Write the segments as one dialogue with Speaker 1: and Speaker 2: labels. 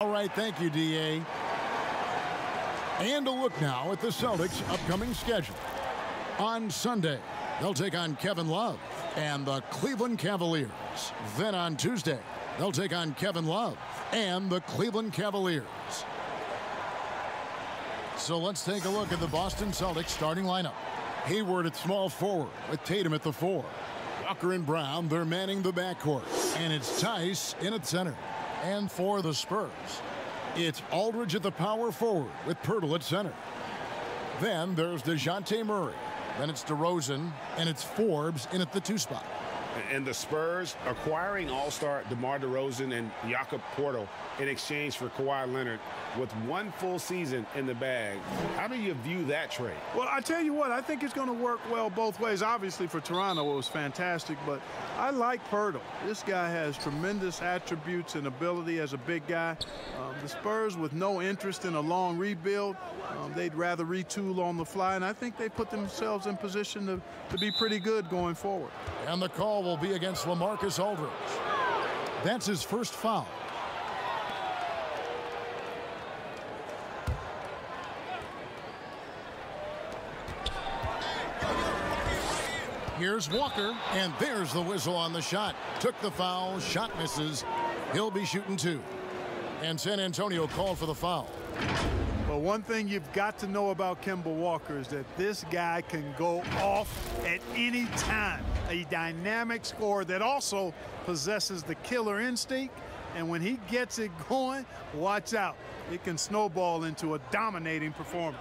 Speaker 1: All right, thank you, D.A. And a look now at the Celtics' upcoming schedule. On Sunday, they'll take on Kevin Love and the Cleveland Cavaliers. Then on Tuesday, they'll take on Kevin Love and the Cleveland Cavaliers. So let's take a look at the Boston Celtics starting lineup. Hayward at small forward with Tatum at the 4. Walker and Brown, they're manning the backcourt. And it's Tice in at center. And for the Spurs, it's Aldridge at the power forward with Poeltl at center. Then there's DeJounte Murray. Then it's DeRozan, and it's Forbes in at the 2 spot.
Speaker 2: And the Spurs acquiring all-star DeMar DeRozan and Jakob Poeltl in exchange for Kawhi Leonard with 1 full season in the bag. How do you view that trade?
Speaker 3: Well, I tell you what, I think it's going to work well both ways. Obviously, for Toronto, it was fantastic, but I like Poeltl. This guy has tremendous attributes and ability as a big guy. The Spurs, with no interest in a long rebuild, they'd rather retool on the fly, and I think they put themselves in position to be pretty good going forward.
Speaker 1: And the call will be against LaMarcus Aldridge. That's his first foul. Here's Walker, and there's the whistle on the shot. Took the foul, shot misses. He'll be shooting 2. And San Antonio called for the foul.
Speaker 3: Well, one thing you've got to know about Kemba Walker is that this guy can go off at any time. A dynamic scorer that also possesses the killer instinct. And when he gets it going, watch out. It can snowball into a dominating performance.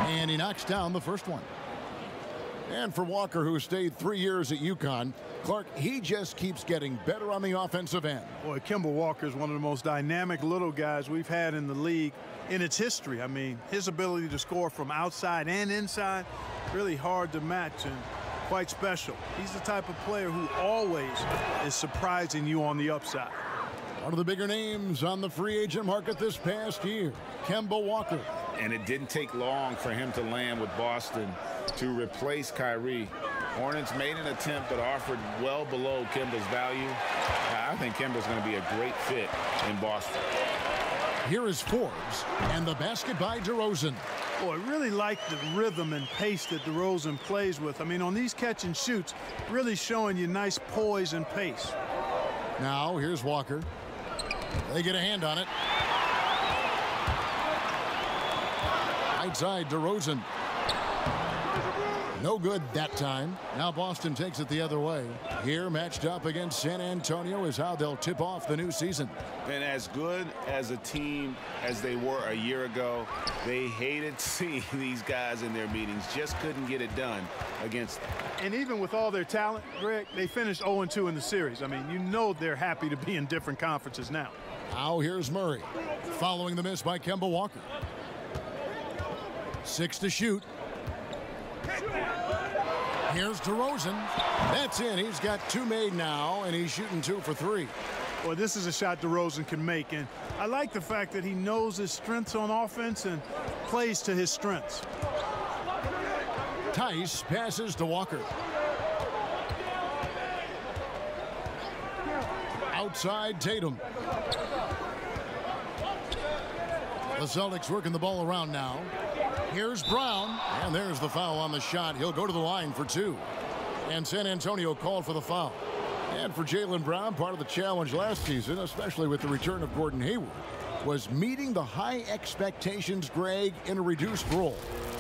Speaker 1: And he knocks down the first one. And for Walker, who stayed 3 years at UConn, Clark, he just keeps getting better on the offensive end.
Speaker 3: Boy, Kemba Walker is one of the most dynamic little guys we've had in the league in its history. I mean, his ability to score from outside and inside, really hard to match and quite special. He's the type of player who always is surprising you on the upside.
Speaker 1: One of the bigger names on the free agent market this past year, Kemba Walker.
Speaker 2: And it didn't take long for him to land with Boston to replace Kyrie. Hornets made an attempt but offered well below Kemba's value. I think Kemba's going to be a great fit in Boston.
Speaker 1: Here is Forbes, and the basket by DeRozan.
Speaker 3: Boy, I really like the rhythm and pace that DeRozan plays with. I mean, on these catch and shoots, really showing you nice poise and pace.
Speaker 1: Now, here's Walker. They get a hand on it. Outside DeRozan. No good that time. Now Boston takes it the other way. Here, matched up against San Antonio, is how they'll tip off the new season.
Speaker 2: And as good as a team as they were a year ago, they hated seeing these guys in their meetings. Just couldn't get it done against them.
Speaker 3: And even with all their talent, Greg, they finished 0-2 in the series. I mean, you know they're happy to be in different conferences now.
Speaker 1: Now here's Murray, following the miss by Kemba Walker. 6 to shoot. Here's DeRozan. That's in. He's got 2 made now, and he's shooting 2 for 3.
Speaker 3: Well, this is a shot DeRozan can make, and I like the fact that he knows his strengths on offense and plays to his strengths.
Speaker 1: Tice passes to Walker. Outside Tatum. The Celtics working the ball around now. Here's Brown, and there's the foul on the shot. He'll go to the line for 2. And San Antonio called for the foul. And for Jaylen Brown, part of the challenge last season, especially with the return of Gordon Hayward, was meeting the high expectations, Greg, in a reduced role.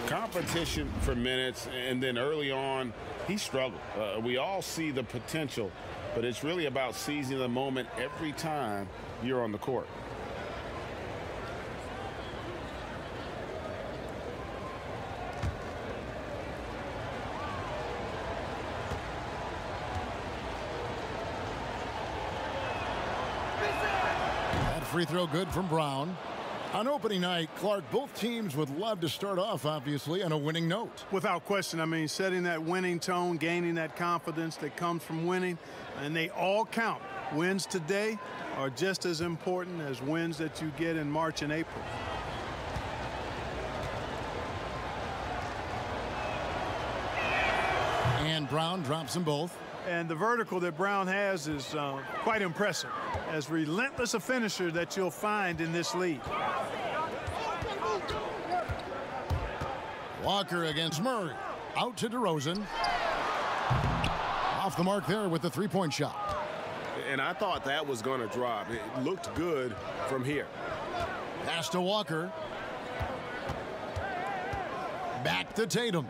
Speaker 2: Competition for minutes, and then early on, he struggled. We all see the potential, but it's really about seizing the moment every time you're on the court.
Speaker 1: Free throw good from Brown. On opening night, Clark, both teams would love to start off, obviously, on a winning note.
Speaker 3: Without question. I mean, setting that winning tone, gaining that confidence that comes from winning, and they all count. Wins today are just as important as wins that you get in March and April.
Speaker 1: And Brown drops them both.
Speaker 3: And the vertical that Brown has is quite impressive. As relentless a finisher that you'll find in this league.
Speaker 1: Walker against Murray. Out to DeRozan. Off the mark there with the three-point shot.
Speaker 4: And I thought that was going to drop. It looked good from here.
Speaker 1: Pass to Walker. Back to Tatum.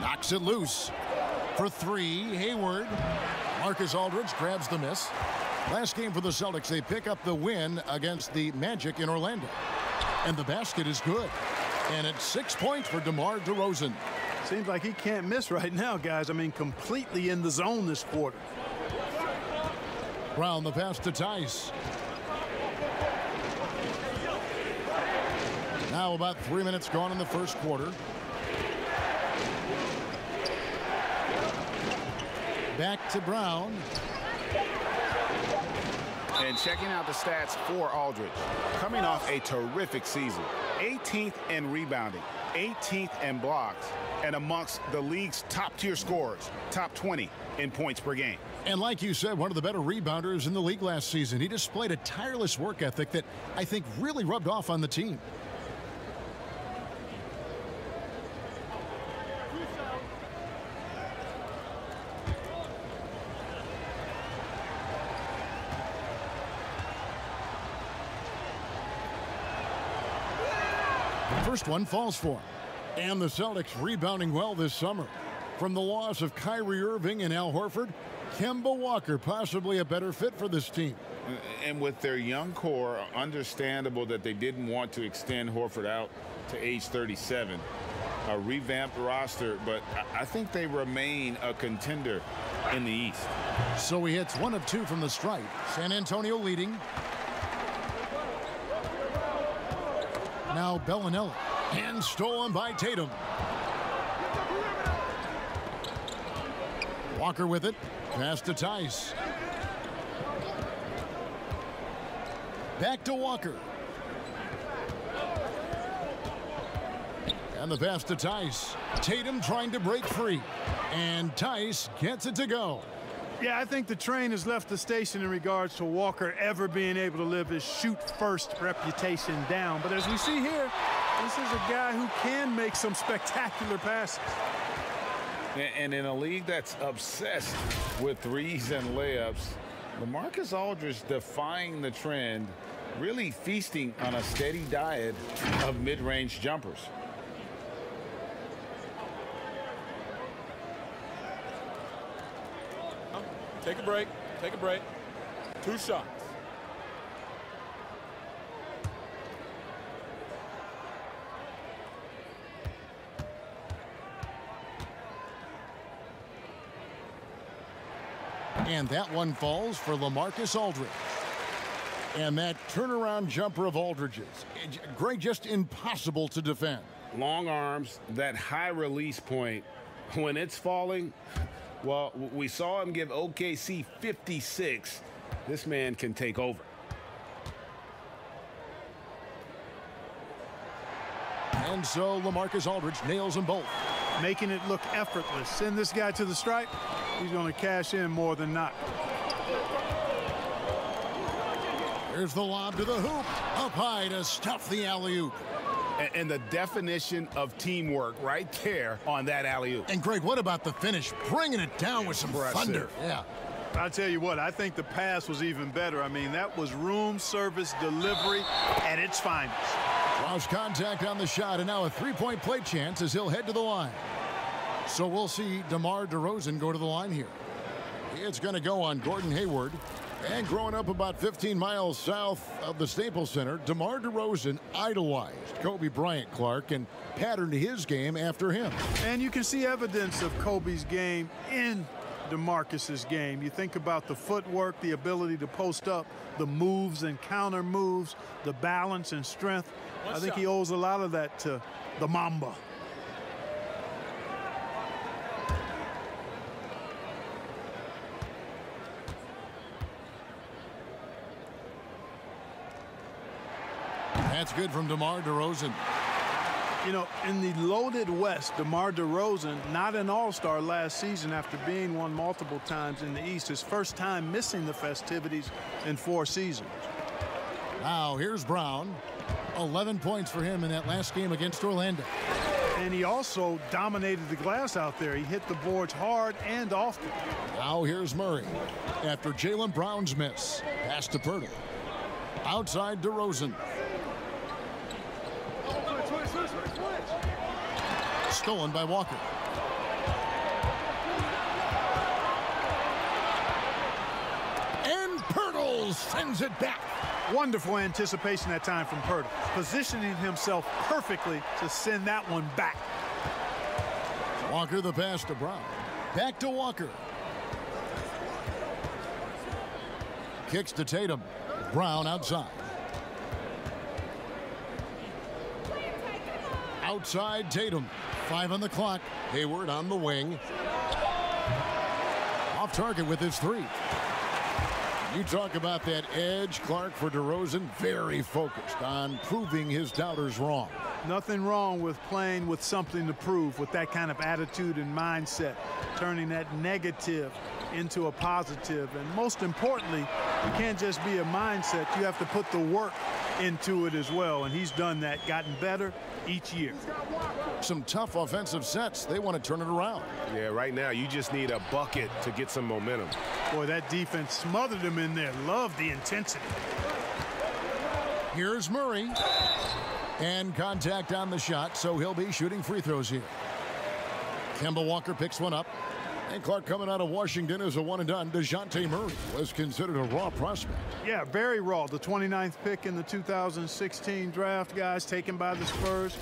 Speaker 1: Knocks it loose. For three, Hayward. Marcus Aldridge grabs the miss. Last game for the Celtics, they pick up the win against the Magic in Orlando. And the basket is good. And it's 6 points for DeMar DeRozan.
Speaker 3: Seems like he can't miss right now, guys. I mean, completely in the zone this quarter.
Speaker 1: Brown the pass to Tice. Now about 3 minutes gone in the first quarter. Back to Brown.
Speaker 2: And checking out the stats for Aldridge. Coming off a terrific season. 18th in rebounding, 18th in blocks, and amongst the league's top-tier scorers, top 20 in points per game.
Speaker 1: And like you said, one of the better rebounders in the league last season. He displayed a tireless work ethic that I think really rubbed off on the team. First one falls for him. And the Celtics rebounding well this summer. From the loss of Kyrie Irving and Al Horford, Kemba Walker possibly a better fit for this team.
Speaker 2: And with their young core, understandable that they didn't want to extend Horford out to age 37. A revamped roster, but I think they remain a contender in the East.
Speaker 1: So he hits 1 of 2 from the stripe. San Antonio leading. Now Bellinelli. And stolen by Tatum. Walker with it. Pass to Tice. Back to Walker. And the pass to Tice. Tatum trying to break free. And Tice gets it to go.
Speaker 3: Yeah, I think the train has left the station in regards to Walker ever being able to live his shoot-first reputation down. But as we see here, this is a guy who can make some spectacular passes.
Speaker 2: And in a league that's obsessed with threes and layups, LaMarcus Aldridge defying the trend, really feasting on a steady diet of mid-range jumpers.
Speaker 5: Take a break. Take a break. 2 shots.
Speaker 1: And that one falls for LaMarcus Aldridge. And that turnaround jumper of Aldridge's. Greg, just impossible to defend.
Speaker 2: Long arms, that high release point, when it's falling, well, we saw him give OKC 56. This man can take over.
Speaker 1: And so LaMarcus Aldridge nails them both.
Speaker 3: Making it look effortless. Send this guy to the stripe. He's going to cash in more than not.
Speaker 1: Here's the lob to the hoop. Up high to stuff the alley-oop.
Speaker 2: And the definition of teamwork right there on that alley-oop.
Speaker 1: And Greg, what about the finish? Bringing it down with some thunder. Yeah.
Speaker 3: I'll tell you what, I think the pass was even better. I mean, that was room service delivery at its finest.
Speaker 1: Lost contact on the shot, and now a three-point play chance as he'll head to the line. So we'll see DeMar DeRozan go to the line here. It's going to go on Gordon Hayward. And growing up about 15 miles south of the Staples Center, DeMar DeRozan idolized Kobe Bryant, Clark, and patterned his game after him.
Speaker 3: And you can see evidence of Kobe's game in DeMarcus's game. You think about the footwork, the ability to post up, the moves and counter moves, the balance and strength. I think he owes a lot of that to the Mamba.
Speaker 1: That's good from DeMar DeRozan.
Speaker 3: You know, in the loaded West, DeMar DeRozan, not an all-star last season after being one multiple times in the East. His first time missing the festivities in 4 seasons.
Speaker 1: Now here's Brown. 11 points for him in that last game against Orlando.
Speaker 3: And he also dominated the glass out there. He hit the boards hard and often.
Speaker 1: Now here's Murray. After Jaylen Brown's miss. Pass to Poeltl. Outside DeRozan. Stolen by Walker. And Poeltl sends it back.
Speaker 3: Wonderful anticipation that time from Poeltl, positioning himself perfectly to send that one back.
Speaker 1: Walker the pass to Brown. Back to Walker. Kicks to Tatum. Brown outside. Outside Tatum. 5 on the clock. Hayward on the wing. Off target with his 3. You talk about that edge, Clark, for DeRozan. Very focused on proving his doubters wrong.
Speaker 3: Nothing wrong with playing with something to prove, with that kind of attitude and mindset, turning that negative into a positive. And most importantly, you can't just be a mindset. You have to put the work into it as well. And he's done that, gotten better each year.
Speaker 1: Some tough offensive sets. They want to turn it around.
Speaker 4: Yeah, right now you just need a bucket to get some momentum.
Speaker 3: Boy, that defense smothered him in there. Love the intensity.
Speaker 1: Here's Murray. And contact on the shot, so he'll be shooting free throws here. Kemba Walker picks one up. And Clark coming out of Washington is a one-and-done. DeJounte Murray was considered a raw prospect.
Speaker 3: Yeah, very raw. The 29th pick in the 2016 draft, guys, taken by the Spurs.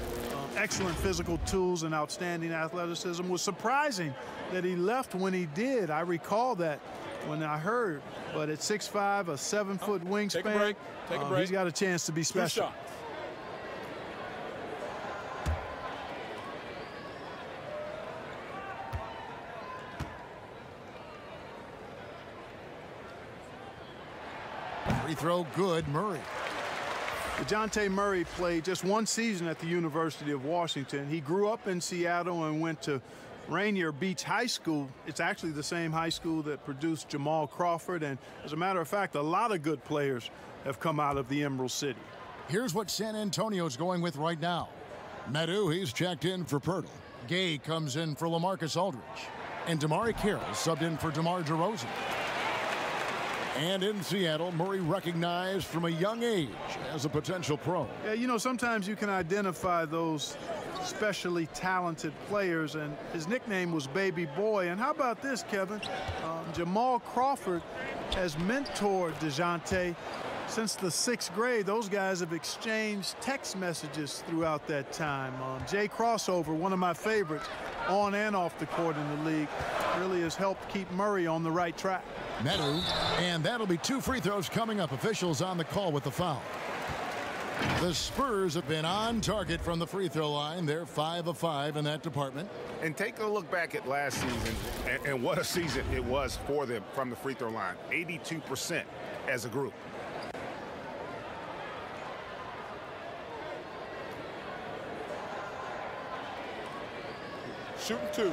Speaker 3: Excellent physical tools and outstanding athleticism. Was surprising that he left when he did. I recall that when I heard. But at 6'5", a 7-foot wingspan,
Speaker 5: take a break. Take a break.
Speaker 3: He's got a chance to be special.
Speaker 1: Free throw good, Murray.
Speaker 3: DeJounte Murray played just 1 season at the University of Washington. He grew up in Seattle and went to Rainier Beach High School. It's actually the same high school that produced Jamal Crawford. And as a matter of fact, a lot of good players have come out of the Emerald City.
Speaker 1: Here's what San Antonio's going with right now. Medu, he's checked in for Poeltl. Gay comes in for LaMarcus Aldridge. And Damari Carroll subbed in for DeMar DeRozan. And in Seattle, Murray recognized from a young age as a potential pro.
Speaker 3: Yeah, you know, sometimes you can identify those especially talented players, and his nickname was Baby Boy. And how about this, Kevin? Jamal Crawford has mentored DeJounte since the 6th grade. Those guys have exchanged text messages throughout that time. Jay Crossover, one of my favorites, on and off the court in the league, really has helped keep Murray on the right track.
Speaker 1: Medu, and that'll be 2 free throws coming up. Officials on the call with the foul. The Spurs have been on target from the free throw line. They're 5 of 5 in that department.
Speaker 2: And take a look back at last season, and what a season it was for them from the free throw line. 82% as a group.
Speaker 5: Shooting 2.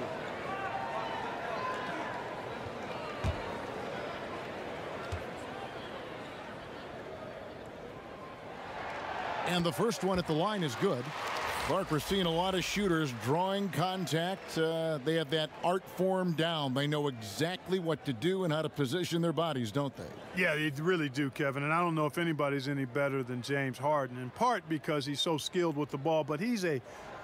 Speaker 1: And the first one at the line is good. Clark, we're seeing a lot of shooters drawing contact. They have that art form down. They know exactly what to do and how to position their bodies, don't they?
Speaker 3: Yeah, they really do, Kevin. And I don't know if anybody's any better than James Harden, in part because he's so skilled with the ball, but he's a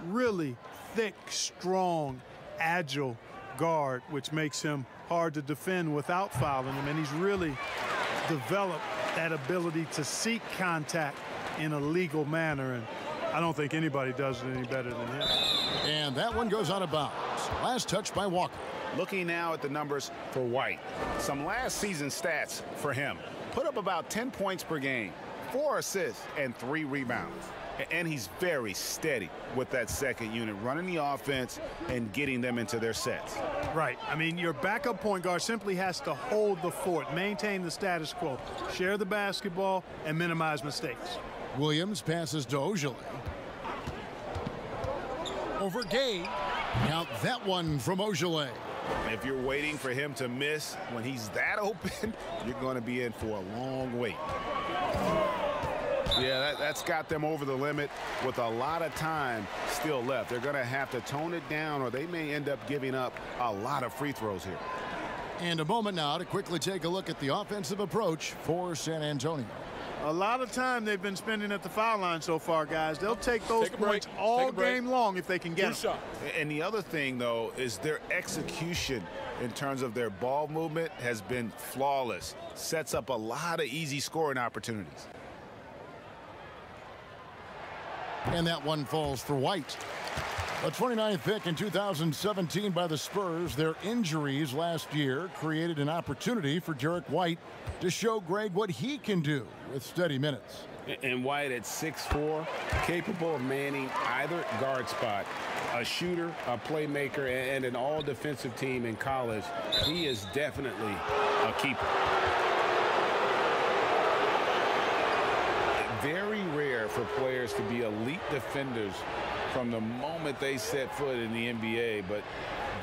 Speaker 3: really thick, strong, agile guard, which makes him hard to defend without fouling him. And he's really developed that ability to seek contact in a legal manner, and I don't think anybody does it any better than him.
Speaker 1: And that one goes out of bounds. Last touch by Walker.
Speaker 2: Looking now at the numbers for White. Some last season stats for him. Put up about 10 points per game, 4 assists, and 3 rebounds. And he's very steady with that second unit, running the offense and getting them into their sets.
Speaker 3: Right. I mean, your backup point guard simply has to hold the fort, maintain the status quo, share the basketball, and minimize mistakes.
Speaker 1: Williams passes to Ojeleye. Over Gay. Now that one from Ojeleye.
Speaker 2: If you're waiting for him to miss when he's that open, you're going to be in for a long wait. Yeah, that's got them over the limit with a lot of time still left. They're going to have to tone it down, or they may end up giving up a lot of free throws here.
Speaker 1: And a moment now to quickly take a look at the offensive approach for San Antonio.
Speaker 3: A lot of time they've been spending at the foul line so far, guys. They'll take those points all game long if they can get them.
Speaker 2: And the other thing, though, is their execution in terms of their ball movement has been flawless. Sets up a lot of easy scoring opportunities.
Speaker 1: And that one falls for White. A 29th pick in 2017 by the Spurs. Their injuries last year created an opportunity for Derek White to show Greg what he can do with steady minutes.
Speaker 4: And White at 6'4", capable of manning either guard spot. A shooter, a playmaker, and an all-defensive team in college. He is definitely a keeper. Very rare for players to be elite defenders from the moment they set foot in the NBA, but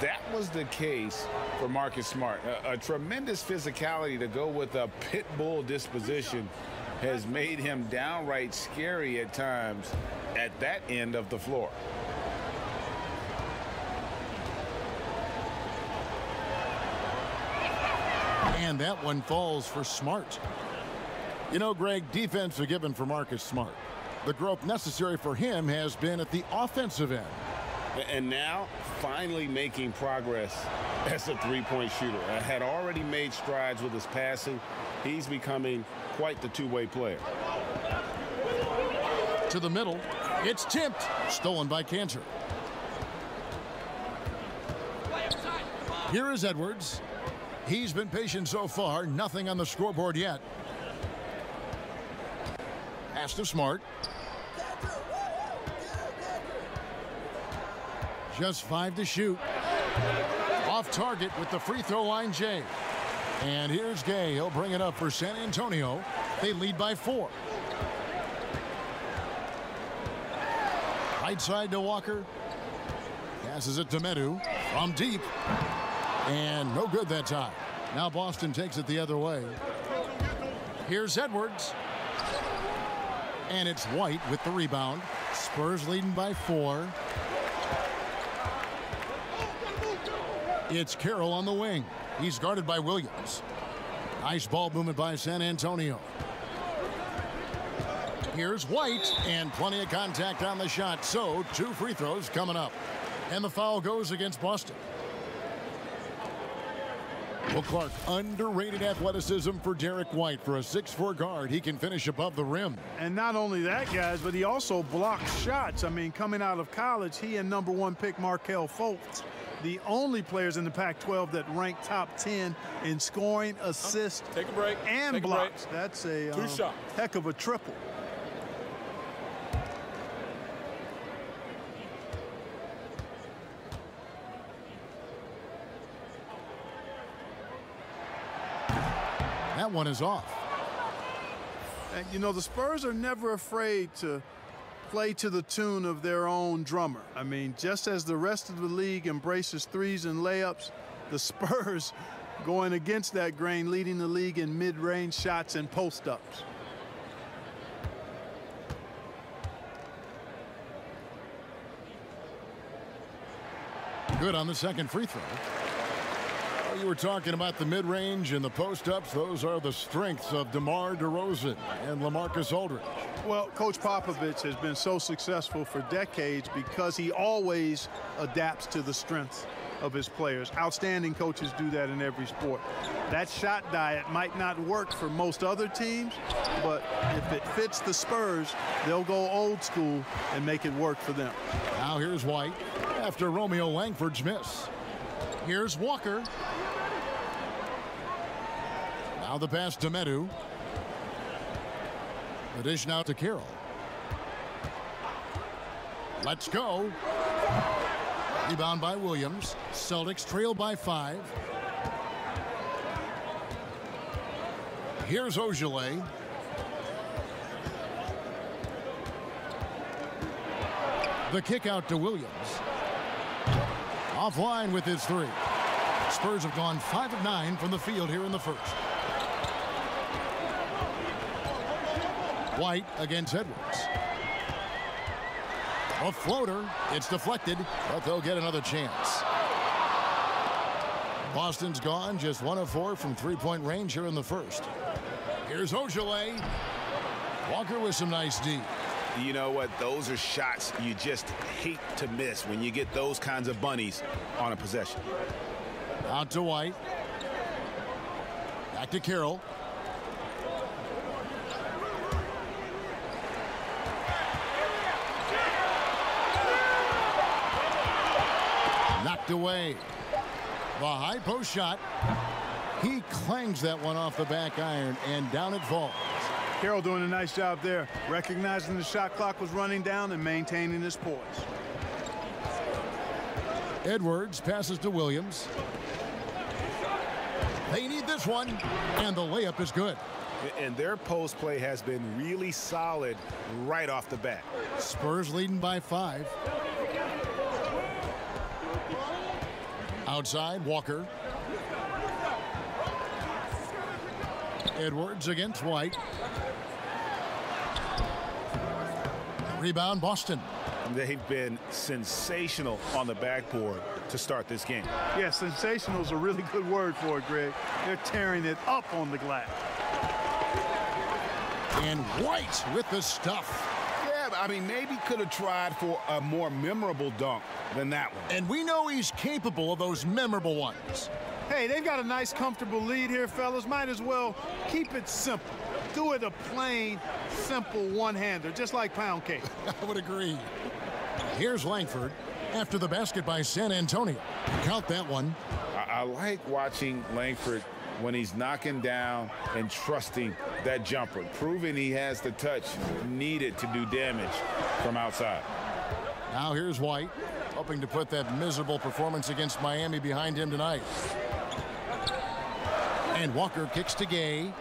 Speaker 4: that was the case for Marcus Smart. A tremendous physicality to go with a pit bull disposition has made him downright scary at times at that end of the floor.
Speaker 1: And that one falls for Smart. You know, Greg, defense forgiven for Marcus Smart. The growth necessary for him has been at the offensive end.
Speaker 4: And now, finally making progress as a three-point shooter. Had already made strides with his passing. He's becoming quite the two-way player.
Speaker 1: To the middle. It's tipped. Stolen by Cantor. Here is Edwards. He's been patient so far. Nothing on the scoreboard yet. Pass to Smart. Just 5 to shoot. Off target with the free throw line, Jay. And here's Gay. He'll bring it up for San Antonio. They lead by 4. Right side to Walker. Passes it to Medu from deep. And no good that time. Now Boston takes it the other way. Here's Edwards. And it's White with the rebound. Spurs leading by 4. It's Carroll on the wing. He's guarded by Williams. Nice ball movement by San Antonio. Here's White, and plenty of contact on the shot. So 2 free throws coming up. And the foul goes against Boston. Well, Clark, underrated athleticism for Derek White. For a 6'4" guard, he can finish above the rim.
Speaker 3: And not only that, guys, but he also blocks shots. I mean, coming out of college, he and #1 pick Markelle Fultz, the only players in the Pac-12 that rank top 10 in scoring, assists,
Speaker 5: Take a break.
Speaker 3: and
Speaker 5: Take
Speaker 3: blocks.
Speaker 5: A break.
Speaker 3: That's a
Speaker 5: 2 shots.
Speaker 3: heck of a triple.
Speaker 1: That one is off.
Speaker 3: And, you know, the Spurs are never afraid to play to the tune of their own drummer. I mean, just as the rest of the league embraces threes and layups, the Spurs going against that grain, leading the league in mid-range shots and post-ups.
Speaker 1: Good on the second free throw. You were talking about the mid-range and the post-ups. Those are the strengths of DeMar DeRozan and LaMarcus Aldridge.
Speaker 3: Well, Coach Popovich has been so successful for decades because he always adapts to the strengths of his players. Outstanding coaches do that in every sport. That shot diet might not work for most other teams, but if it fits the Spurs, they'll go old school and make it work for them.
Speaker 1: Now here's White after Romeo Langford's miss. Here's Walker. Now the pass to Medu. The dish now to Carroll. Let's go. Rebound by Williams. Celtics trail by 5. Here's Ojeleye. The kick out to Williams. Offline with his three. Spurs have gone 5 of 9 from the field here in the first. White against Edwards. A floater. It's deflected, but they'll get another chance. Boston's gone just 1 of 4 from three-point range here in the first. Here's Ojeleye. Walker with some nice D.
Speaker 4: You know what? Those are shots you just hate to miss when you get those kinds of bunnies on a possession.
Speaker 1: Out to White. Back to Carroll. Knocked away. The high post shot. He clangs that one off the back iron, and down it falls.
Speaker 3: Carroll doing a nice job there, recognizing the shot clock was running down and maintaining his poise.
Speaker 1: Edwards passes to Williams. They need this one, and the layup is good.
Speaker 4: And their post play has been really solid right off the bat.
Speaker 1: Spurs leading by 5. Outside, Walker. Edwards against White. Rebound, Boston.
Speaker 4: They've been sensational on the backboard to start this game.
Speaker 3: Yeah, sensational is a really good word for it, Greg. They're tearing it up on the glass.
Speaker 1: And White with the stuff.
Speaker 4: Yeah, I mean, maybe could have tried for a more memorable dunk than that one.
Speaker 1: And we know he's capable of those memorable ones.
Speaker 3: Hey, they've got a nice, comfortable lead here, fellas. Might as well keep it simple. Do it a plain, simple one-hander, just like pound cake.
Speaker 1: I would agree. Here's Langford after the basket by San Antonio. Count that one.
Speaker 2: I like watching Langford when he's knocking down and trusting that jumper, proving he has the touch needed to do damage from outside.
Speaker 1: Now here's White, hoping to put that miserable performance against Miami behind him tonight. And Walker kicks to Gay.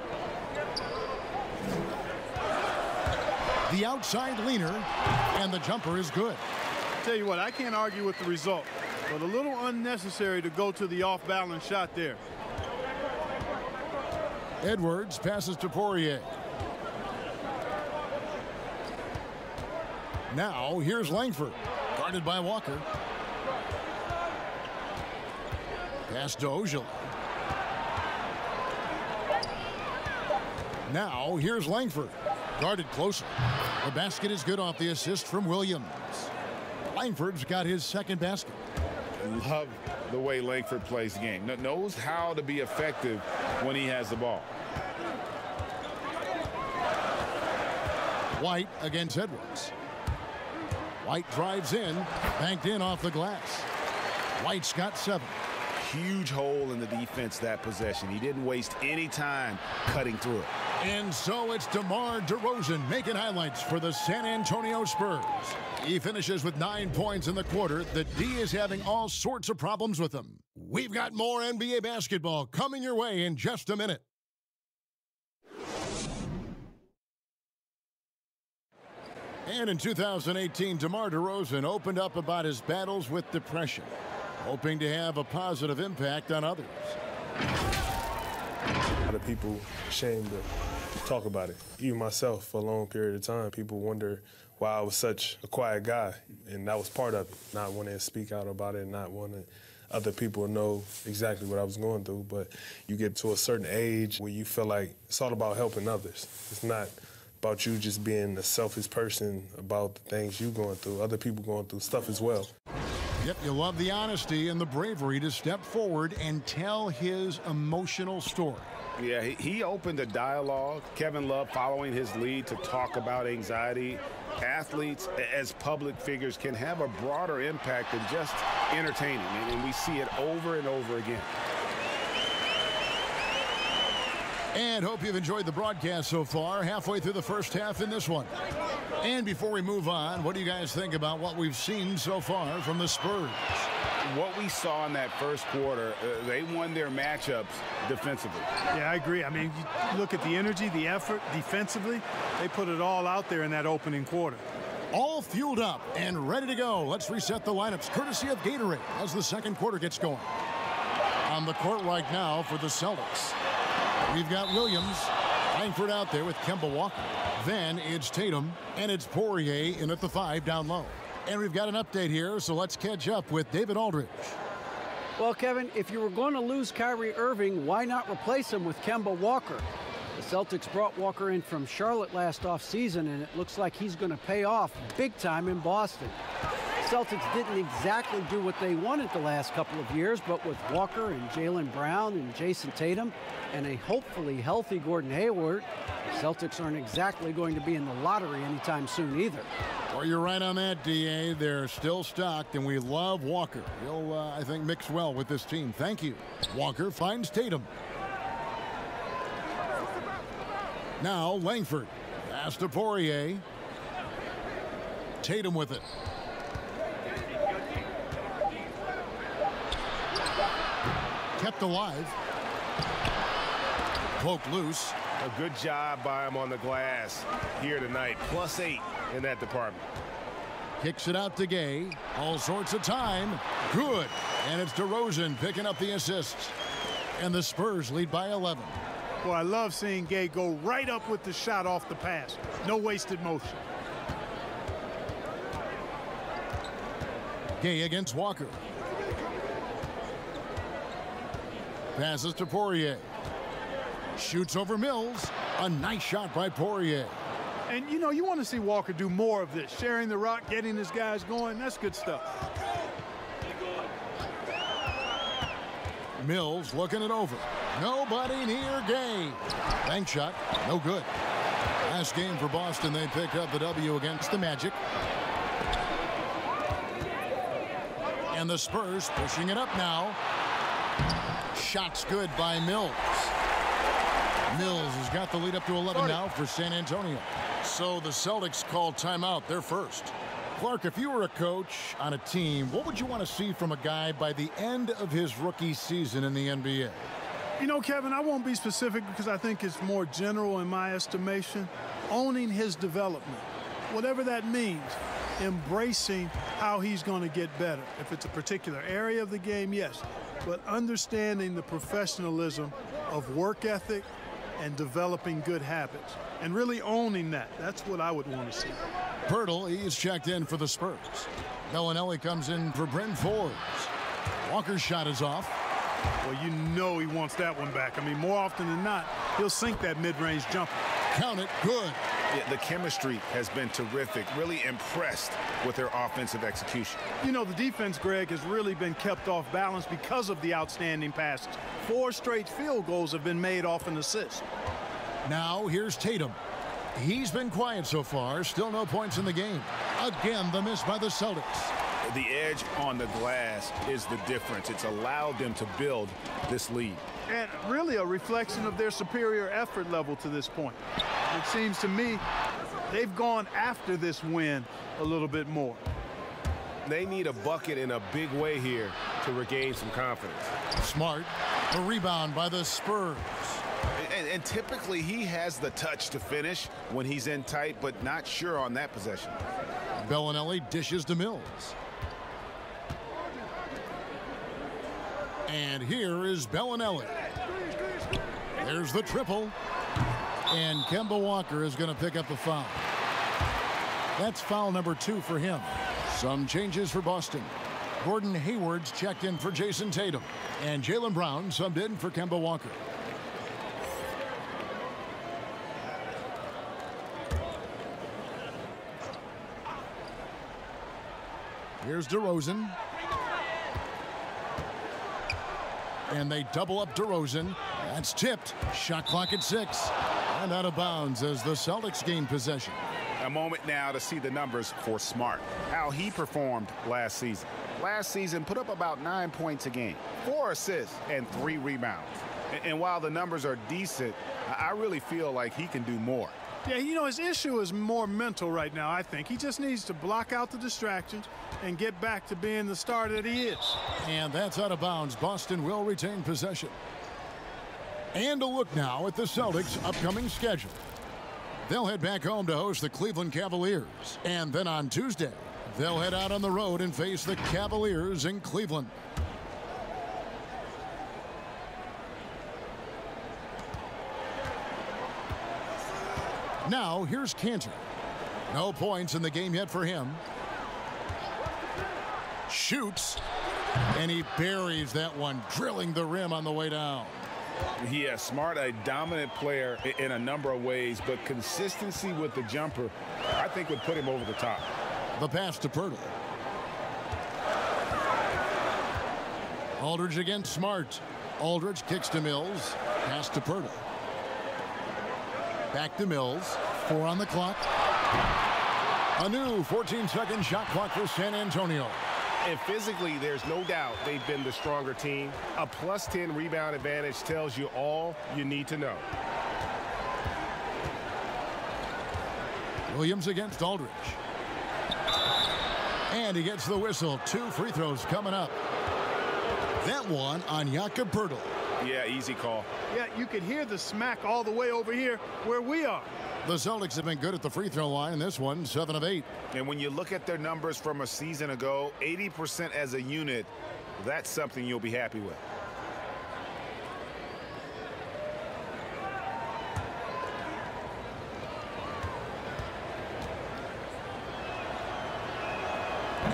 Speaker 1: The outside leaner, and the jumper is good.
Speaker 3: Tell you what, I can't argue with the result, but a little unnecessary to go to the off-balance shot there.
Speaker 1: Edwards passes to Poirier. Now here's Langford, guarded by Walker. Pass to Ojeleye. Now here's Langford, guarded closer. The basket is good off the assist from Williams. Langford's got his second basket.
Speaker 2: Love the way Langford plays the game. Knows how to be effective when he has the ball.
Speaker 1: White against Edwards. White drives in, banked in off the glass. White's got 7.
Speaker 4: Huge hole in the defense that possession. He didn't waste any time cutting through it.
Speaker 1: And so it's DeMar DeRozan making highlights for the San Antonio Spurs. He finishes with 9 points in the quarter. The D is having all sorts of problems with him. We've got more NBA basketball coming your way in just a minute. And in 2018, DeMar DeRozan opened up about his battles with depression, hoping to have a positive impact on others.
Speaker 6: A lot of people ashamed to talk about it. Even myself, for a long period of time, people wonder why I was such a quiet guy, and that was part of it. Not wanting to speak out about it, not wanting other people to know exactly what I was going through. But you get to a certain age where you feel like it's all about helping others. It's not about you just being a selfish person about the things you're going through. Other people going through stuff as well.
Speaker 1: Yep, you love the honesty and the bravery to step forward and tell his emotional story.
Speaker 2: Yeah, he opened a dialogue. Kevin Love following his lead to talk about anxiety. Athletes as public figures can have a broader impact than just entertaining, and we see it over and over again.
Speaker 1: And hope you've enjoyed the broadcast so far, halfway through the first half in this one. And before we move on, what do you guys think about what we've seen so far from the Spurs?
Speaker 2: What we saw in that first quarter, they won their matchups defensively.
Speaker 3: Yeah, I agree. I mean, you look at the energy, the effort defensively, they put it all out there in that opening quarter.
Speaker 1: All fueled up and ready to go. Let's reset the lineups courtesy of Gatorade as the second quarter gets going. On the court right now for the Celtics, we've got Williams. Langford out there with Kemba Walker. Then it's Tatum, and it's Poirier in at the 5 down low. And we've got an update here, so let's catch up with David Aldridge.
Speaker 7: Well, Kevin, if you were going to lose Kyrie Irving, why not replace him with Kemba Walker? The Celtics brought Walker in from Charlotte last offseason, and it looks like he's going to pay off big time in Boston. The Celtics didn't exactly do what they wanted the last couple of years, but with Walker and Jaylen Brown and Jason Tatum and a hopefully healthy Gordon Hayward, the Celtics aren't exactly going to be in the lottery anytime soon either.
Speaker 1: Well, you're right on that, D.A. They're still stocked, and we love Walker. He'll, I think, mix well with this team. Thank you. Walker finds Tatum. Now Langford. Pass to Poirier. Tatum with it. Kept alive. Poked loose.
Speaker 8: A good job by him on the glass here tonight. +8 in that department.
Speaker 1: Kicks it out to Gay. All sorts of time. Good. And it's DeRozan picking up the assists. And the Spurs lead by 11.
Speaker 3: Well, I love seeing Gay go right up with the shot off the pass. No wasted motion.
Speaker 1: Gay against Walker. Passes to Poirier. Shoots over Mills. A nice shot by Poirier.
Speaker 3: And, you know, you want to see Walker do more of this. Sharing the rock, getting his guys going. That's good stuff.
Speaker 1: Mills looking it over. Nobody near Gay. Bank shot. No good. Last game for Boston, they picked up the W against the Magic. And the Spurs pushing it up now. Shot's good by Mills. Mills has got the lead up to 11 now for San Antonio. So the Celtics call timeout, their first. Clark, if you were a coach on a team, what would you want to see from a guy by the end of his rookie season in the NBA?
Speaker 3: You know, Kevin, I won't be specific because I think it's more general in my estimation. Owning his development, whatever that means, embracing how he's going to get better. If it's a particular area of the game, yes. But understanding the professionalism of work ethic and developing good habits and really owning that. That's what I would want to see.
Speaker 1: Pirtle, he's checked in for the Spurs. Bellinelli comes in for Bryn Forbes. Walker's shot is off.
Speaker 3: Well, you know he wants that one back. I mean, more often than not, he'll sink that mid-range jumper.
Speaker 1: Count it, good.
Speaker 2: Yeah, the chemistry has been terrific. Really impressed with their offensive execution.
Speaker 3: You know, the defense, Greg, has really been kept off balance because of the outstanding passes. 4 straight field goals have been made off an assist.
Speaker 1: Now here's Tatum. He's been quiet so far. Still no points in the game. Again, the miss by the Celtics.
Speaker 2: The edge on the glass is the difference. It's allowed them to build this lead.
Speaker 3: And really a reflection of their superior effort level to this point. It seems to me they've gone after this win a little bit more.
Speaker 8: They need a bucket in a big way here to regain some confidence.
Speaker 1: Smart. The rebound by the Spurs.
Speaker 2: And typically he has the touch to finish when he's in tight, but not sure on that possession.
Speaker 1: Bellinelli dishes to Mills. And here is Bellinelli. There's the triple. And Kemba Walker is going to pick up the foul. That's foul number 2 for him. Some changes for Boston. Gordon Hayward's checked in for Jason Tatum. And Jaylen Brown subbed in for Kemba Walker. Here's DeRozan. And they double up DeRozan. That's tipped. Shot clock at 6. And out of bounds as the Celtics gain possession.
Speaker 2: A moment now to see the numbers for Smart. How he performed last season. Last season put up about 9 points a game. 4 assists and 3 rebounds. And while the numbers are decent, I really feel like he can do more.
Speaker 3: Yeah, you know, his issue is more mental right now, I think. He just needs to block out the distractions and get back to being the star that he is.
Speaker 1: And that's out of bounds. Boston will retain possession. And a look now at the Celtics' upcoming schedule. They'll head back home to host the Cleveland Cavaliers. And then on Tuesday, they'll head out on the road and face the Cavaliers in Cleveland. Now, here's Kanter. No points in the game yet for him. Shoots, and he buries that one, drilling the rim on the way down.
Speaker 2: Yeah, Smart, a dominant player in a number of ways, but consistency with the jumper, I think, would put him over the top.
Speaker 1: The pass to Poeltl. Aldridge against Smart. Aldridge kicks to Mills. Pass to Poeltl. Back to Mills. 4 on the clock. A new 14-second shot clock for San Antonio.
Speaker 8: And physically, there's no doubt they've been the stronger team. A +10 rebound advantage tells you all you need to know.
Speaker 1: Williams against Aldridge. And he gets the whistle. 2 free throws coming up. That one on Jakob Poeltl.
Speaker 2: Yeah, easy call.
Speaker 3: Yeah, you could hear the smack all the way over here where we are.
Speaker 1: The Celtics have been good at the free throw line in this one, 7 of 8.
Speaker 2: And when you look at their numbers from a season ago, 80% as a unit, that's something you'll be happy with.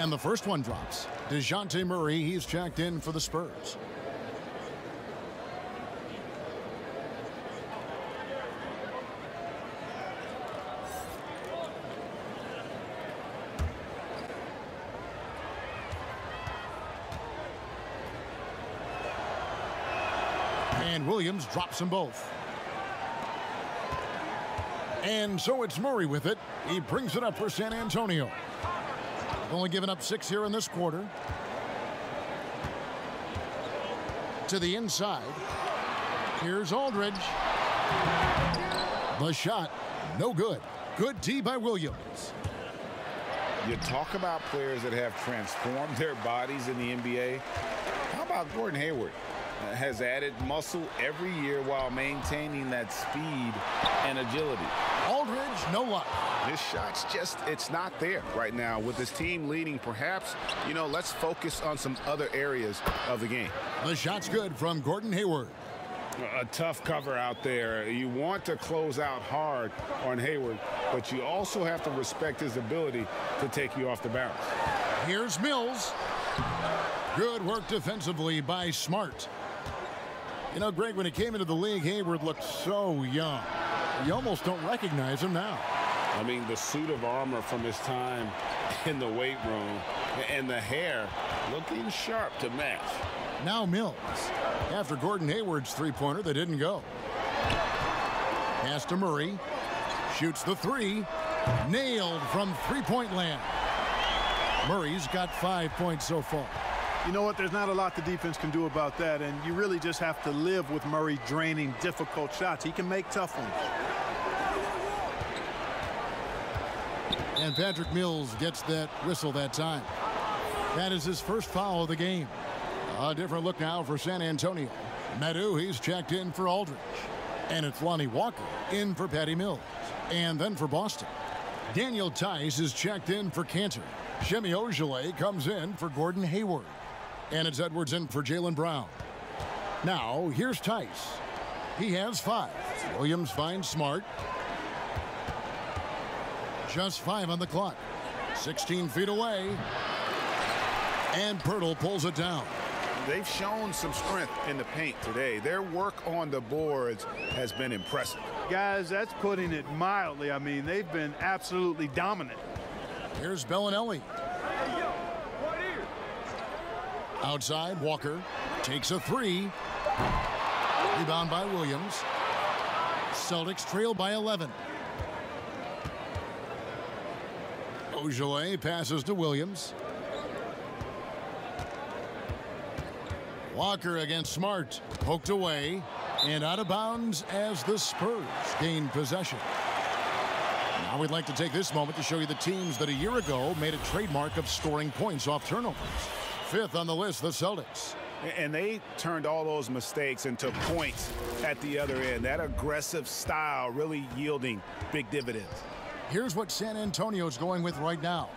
Speaker 1: And the first one drops. DeJounte Murray, he's checked in for the Spurs. And Williams drops them both. And so it's Murray with it. He brings it up for San Antonio. Only given up 6 here in this quarter. To the inside. Here's Aldridge. The shot, no good. Good D by Williams.
Speaker 2: You talk about players that have transformed their bodies in the NBA. How about Gordon Hayward? Has added muscle every year while maintaining that speed and agility.
Speaker 1: Aldridge, no luck.
Speaker 8: His shot's just, it's not there right now. With his team leading, perhaps, you know, let's focus on some other areas of the game.
Speaker 1: The shot's good from Gordon Hayward.
Speaker 2: A tough cover out there. You want to close out hard on Hayward, but you also have to respect his ability to take you off the bounce.
Speaker 1: Here's Mills. Good work defensively by Smart. You know, Greg, when he came into the league, Hayward looked so young. You almost don't recognize him now.
Speaker 2: I mean, the suit of armor from his time in the weight room and the hair looking sharp to match.
Speaker 1: Now Mills. After Gordon Hayward's three-pointer, they didn't go. Pass to Murray. Shoots the 3. Nailed from three-point land. Murray's got 5 points so far.
Speaker 3: You know what? There's not a lot the defense can do about that, and you really just have to live with Murray draining difficult shots. He can make tough ones.
Speaker 1: And Patrick Mills gets that whistle that time. That is his first foul of the game. A different look now for San Antonio. Meadow, he's checked in for Aldridge. And it's Lonnie Walker in for Patty Mills. And then for Boston, Daniel Tice is checked in for Kanter. Semi Ojeleye comes in for Gordon Hayward. And it's Edwards in for Jaylen Brown. Now, here's Tice. He has 5. Williams finds Smart. Just 5 on the clock. 16 feet away. And Poeltl pulls it down.
Speaker 8: They've shown some strength in the paint today. Their work on the boards has been impressive.
Speaker 3: Guys, that's putting it mildly. I mean, they've been absolutely dominant.
Speaker 1: Here's Bellinelli. Outside, Walker takes a 3. Rebound by Williams. Celtics trail by 11. Ojeleye passes to Williams. Walker against Smart. Poked away and out of bounds as the Spurs gain possession. Now we'd like to take this moment to show you the teams that a year ago made a trademark of scoring points off turnovers. 5th on the list, the Celtics.
Speaker 8: And they turned all those mistakes into points at the other end. That aggressive style really yielding big dividends.
Speaker 1: Here's what San Antonio's going with right now.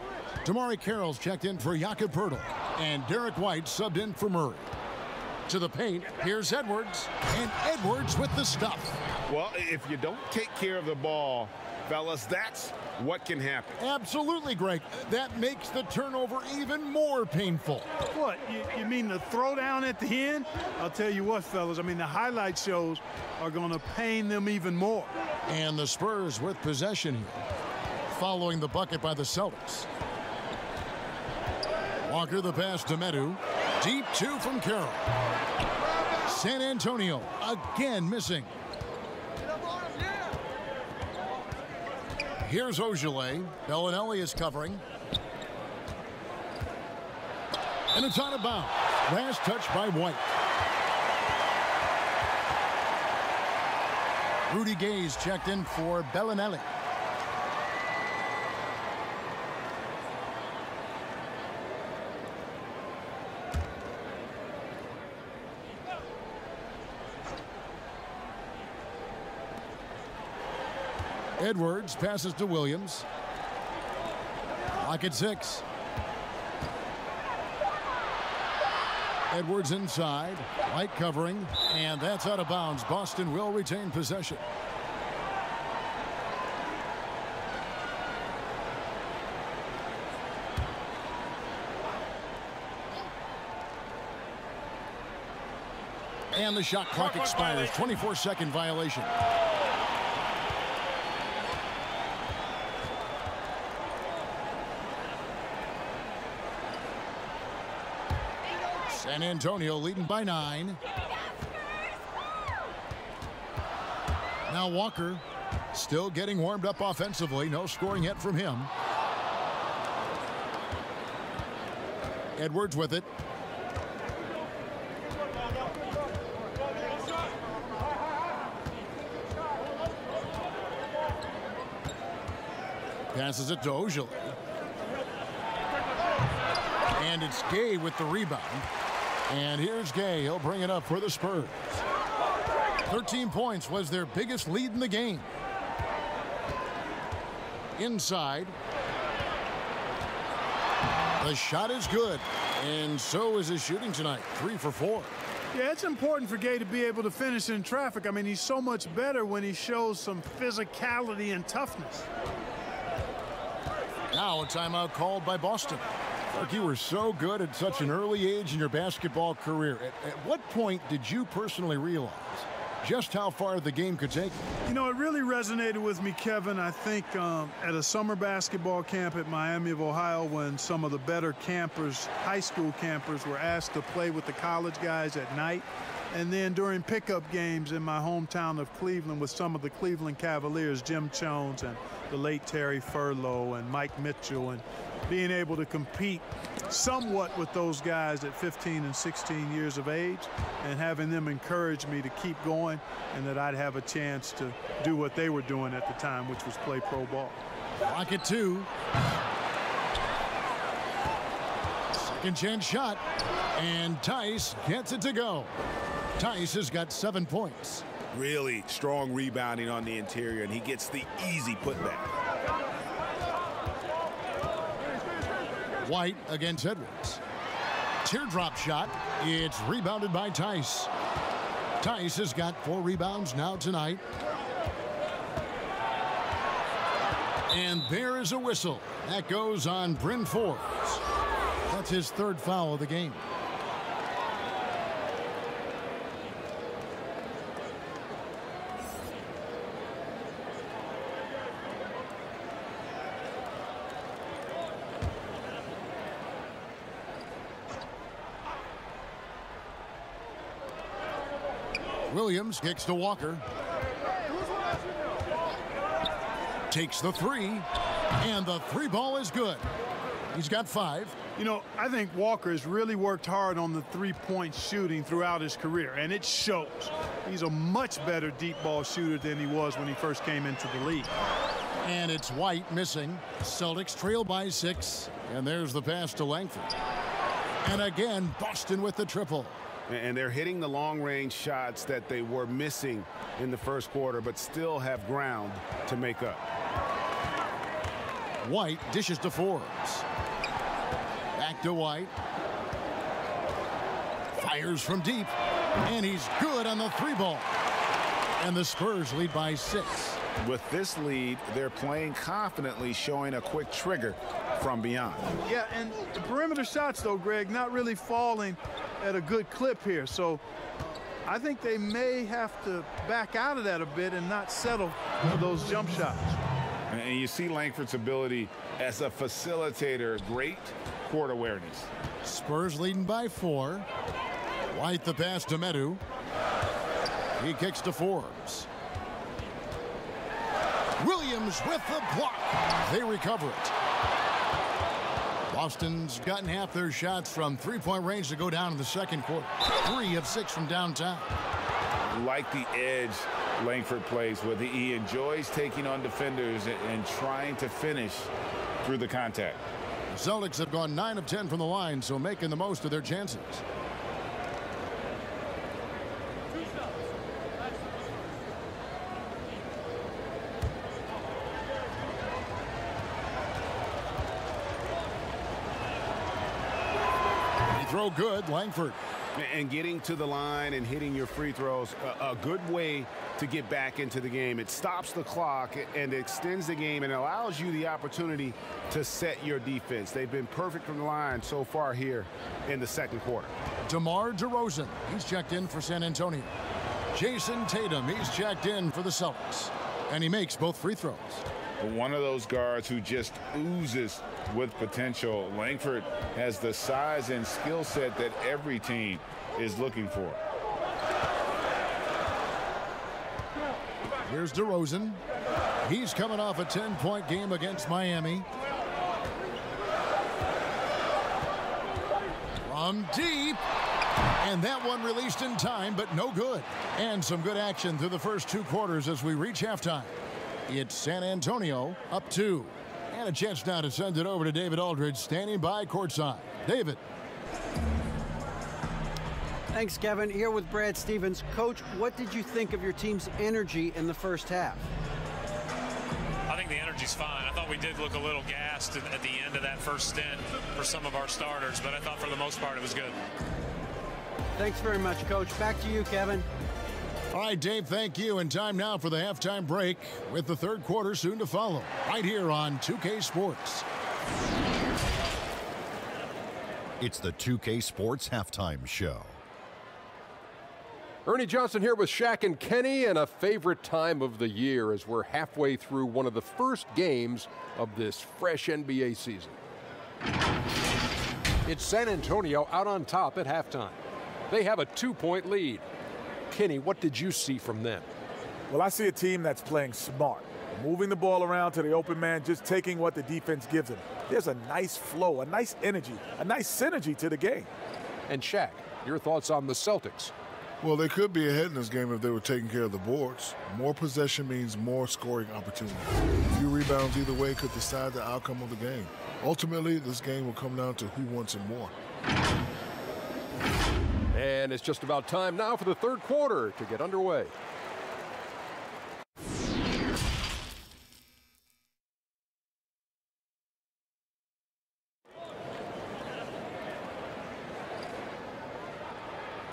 Speaker 1: Damari Carroll's checked in for Jakob Poeltl, and Derek White subbed in for Murray. To the paint, here's Edwards, and Edwards with the stuff.
Speaker 2: Well, if you don't take care of the ball, fellas, that's what can happen.
Speaker 1: Absolutely, Greg. That makes the turnover even more painful.
Speaker 3: What, you mean the throwdown at the end? I'll tell you what, fellas, I mean, the highlight shows are going to pain them even more.
Speaker 1: And the Spurs with possession here, following the bucket by the Celtics. Walker the pass to Medu. Deep two from Carroll. San Antonio again missing. Here's Ogilvy. Bellinelli is covering. And it's out of bounds. Last touch by White. Rudy Gay's checked in for Bellinelli. Edwards passes to Williams. Lock at 6. Edwards inside. White covering. And that's out of bounds. Boston will retain possession. And the shot clock expires. 24-second violation. San Antonio leading by 9. Now Walker still getting warmed up offensively. No scoring yet from him. Edwards with it. Passes it to Ogilvy. And it's Gay with the rebound. And here's Gay. He'll bring it up for the Spurs. 13 points was their biggest lead in the game. Inside. The shot is good. And so is his shooting tonight. 3 for 4.
Speaker 3: Yeah, it's important for Gay to be able to finish in traffic. I mean, he's so much better when he shows some physicality and toughness.
Speaker 1: Now a timeout called by Boston. Look, you were so good at such an early age in your basketball career. At what point did you personally realize just how far the game could take you?
Speaker 3: You know, it really resonated with me, Kevin, I think at a summer basketball camp at Miami of Ohio, when some of the better campers, high school campers, were asked to play with the college guys at night. And then during pickup games in my hometown of Cleveland with some of the Cleveland Cavaliers, Jim Jones and the late Terry Furlow and Mike Mitchell, and being able to compete somewhat with those guys at 15 and 16 years of age and having them encourage me to keep going and that I'd have a chance to do what they were doing at the time, which was play pro ball.
Speaker 1: Lock at 2. Second chance shot. And Tice gets it to go. Tice has got 7 points.
Speaker 8: Really strong rebounding on the interior, and he gets the easy putback.
Speaker 1: White against Edwards. Teardrop shot. It's rebounded by Tice. Tice has got 4 rebounds now tonight. And there is a whistle. That goes on Bryn Forbes. That's his 3rd foul of the game. Williams kicks to Walker. Takes the 3, and the 3 ball is good. He's got 5.
Speaker 3: You know, I think Walker has really worked hard on the 3-point shooting throughout his career, and it shows. He's a much better deep ball shooter than he was when he first came into the league.
Speaker 1: And it's White missing. Celtics trail by 6, and there's the pass to Langford. And again, Boston with the triple.
Speaker 8: And they're hitting the long-range shots that they were missing in the first quarter, but still have ground to make up.
Speaker 1: White dishes to Forbes. Back to White. Fires from deep. And he's good on the 3-ball. And the Spurs lead by 6.
Speaker 2: With this lead, they're playing confidently, showing a quick trigger from beyond.
Speaker 3: Yeah, and the perimeter shots, though, Greg, not really falling at a good clip here. So I think they may have to back out of that a bit and not settle for those jump shots.
Speaker 2: And you see Langford's ability as a facilitator, great court awareness.
Speaker 1: Spurs leading by 4. White the pass to Medu. He kicks to Forbes. Williams with the block. They recover it. Boston's gotten half their shots from 3-point range to go down in the second quarter. 3 of 6 from downtown.
Speaker 2: Like the edge Langford plays with. He enjoys taking on defenders and trying to finish through the contact.
Speaker 1: The Celtics have gone 9 of 10 from the line, so making the most of their chances. Throw good, Langford.
Speaker 8: And getting to the line and hitting your free throws, a good way to get back into the game. It stops the clock and extends the game and allows you the opportunity to set your defense. They've been perfect from the line so far here in the second quarter.
Speaker 1: DeMar DeRozan, he's checked in for San Antonio. Jason Tatum, he's checked in for the Celtics. And he makes both free throws.
Speaker 2: One of those guards who just oozes with potential. Langford has the size and skill set that every team is looking for.
Speaker 1: Here's DeRozan. He's coming off a 10-point game against Miami. From deep. And that one released in time, but no good. And some good action through the first 2 quarters as we reach halftime. It's San Antonio up 2. And a chance now to send it over to David Aldridge, standing by courtside. David.
Speaker 7: Thanks, Kevin. Here with Brad Stevens. Coach, what did you think of your team's energy in the first half?
Speaker 9: I think the energy's fine. I thought we did look a little gassed at the end of that first stint for some of our starters, but I thought for the most part it was good.
Speaker 7: Thanks very much, Coach. Back to you, Kevin.
Speaker 1: All right, Dave, thank you. And time now for the halftime break with the third quarter soon to follow right here on 2K Sports.
Speaker 10: It's the 2K Sports Halftime Show.
Speaker 11: Ernie Johnson here with Shaq and Kenny, and a favorite time of the year as we're halfway through one of the first games of this fresh NBA season. It's San Antonio out on top at halftime. They have a 2-point lead. Kenny, what did you see from them?
Speaker 12: Well, I see a team that's playing smart, moving the ball around to the open man, just taking what the defense gives them. There's a nice flow, a nice energy, a nice synergy to the game.
Speaker 11: And Shaq, your thoughts on the Celtics?
Speaker 13: Well, they could be ahead in this game if they were taking care of the boards. More possession means more scoring opportunity. A few rebounds either way could decide the outcome of the game. Ultimately, this game will come down to who wants it more.
Speaker 11: And it's just about time now for the third quarter to get underway.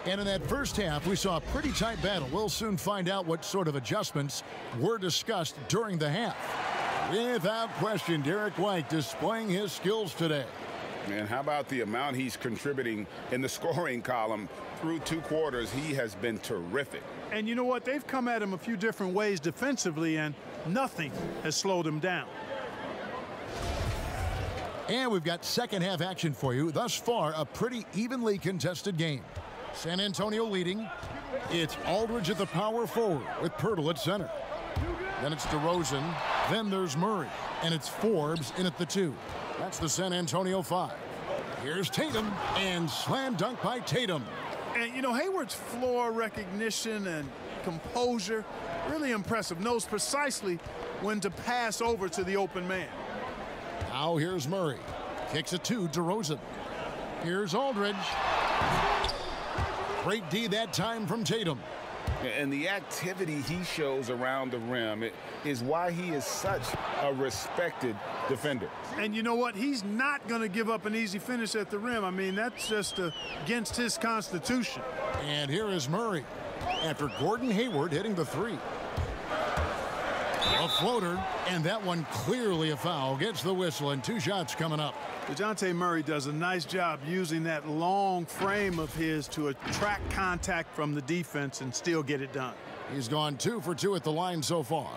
Speaker 1: And in that first half, we saw a pretty tight battle. We'll soon find out what sort of adjustments were discussed during the half. Without question, Derek White displaying his skills today.
Speaker 2: And how about the amount he's contributing in the scoring column through 2 quarters? He has been terrific.
Speaker 3: And you know what? They've come at him a few different ways defensively, and nothing has slowed him down.
Speaker 1: And we've got second half action for you. Thus far, a pretty evenly contested game. San Antonio leading. It's Aldridge at the power forward with Poeltl at center. Then it's DeRozan. Then there's Murray. And it's Forbes in at the 2. That's the San Antonio 5. Here's Tatum, and slam dunk by Tatum.
Speaker 3: And, you know, Hayward's floor recognition and composure, really impressive. Knows precisely when to pass over to the open man.
Speaker 1: Now here's Murray. Kicks it to DeRozan. Here's Aldridge. Great D that time from Tatum.
Speaker 2: And the activity he shows around the rim is why he is such a respected defender.
Speaker 3: And you know what? He's not going to give up an easy finish at the rim. I mean, that's just against his constitution.
Speaker 1: And here is Murray after Gordon Hayward hitting the three. A floater, and that one clearly a foul. Gets the whistle, and 2 shots coming up.
Speaker 3: DeJounte Murray does a nice job using that long frame of his to attract contact from the defense and still get it done.
Speaker 1: He's gone 2 for 2 at the line so far.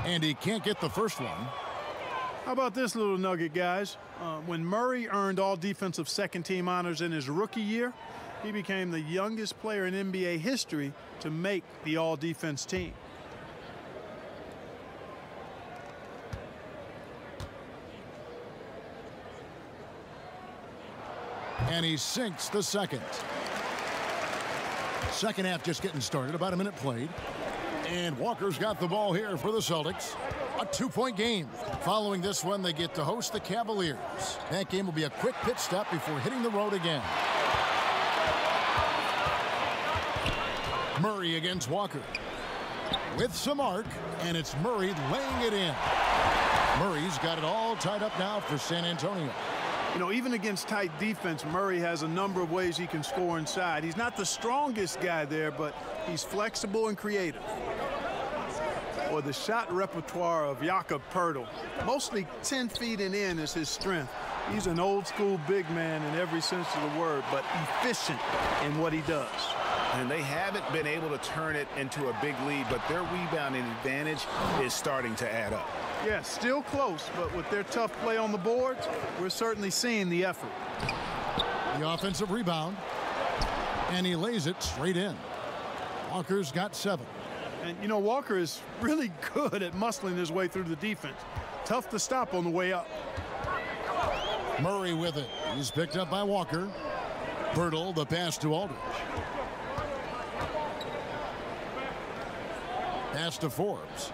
Speaker 1: And he can't get the first one.
Speaker 3: How about this little nugget, guys? When Murray earned all defensive second team honors in his rookie year, he became the youngest player in NBA history to make the all defense team.
Speaker 1: And he sinks the second. Second half just getting started, about a minute played. And Walker's got the ball here for the Celtics. A 2-point game. Following this one, they get to host the Cavaliers. That game will be a quick pit stop before hitting the road again. Murray against Walker. With some arc, and it's Murray laying it in. Murray's got it all tied up now for San Antonio.
Speaker 3: You know, even against tight defense, Murray has a number of ways he can score inside. He's not the strongest guy there, but he's flexible and creative. Or the shot repertoire of Jakob Poeltl. Mostly 10 feet and in is his strength. He's an old school big man in every sense of the word, but efficient in what he does.
Speaker 8: And they haven't been able to turn it into a big lead, but their rebounding advantage is starting to add up.
Speaker 3: Yeah, still close, but with their tough play on the boards, we're certainly seeing the effort.
Speaker 1: The offensive rebound, and he lays it straight in. Walker's got 7.
Speaker 3: And, you know, Walker is really good at muscling his way through the defense. Tough to stop on the way up.
Speaker 1: Murray with it. He's picked up by Walker. Poeltl, the pass to Aldridge. Pass to Forbes.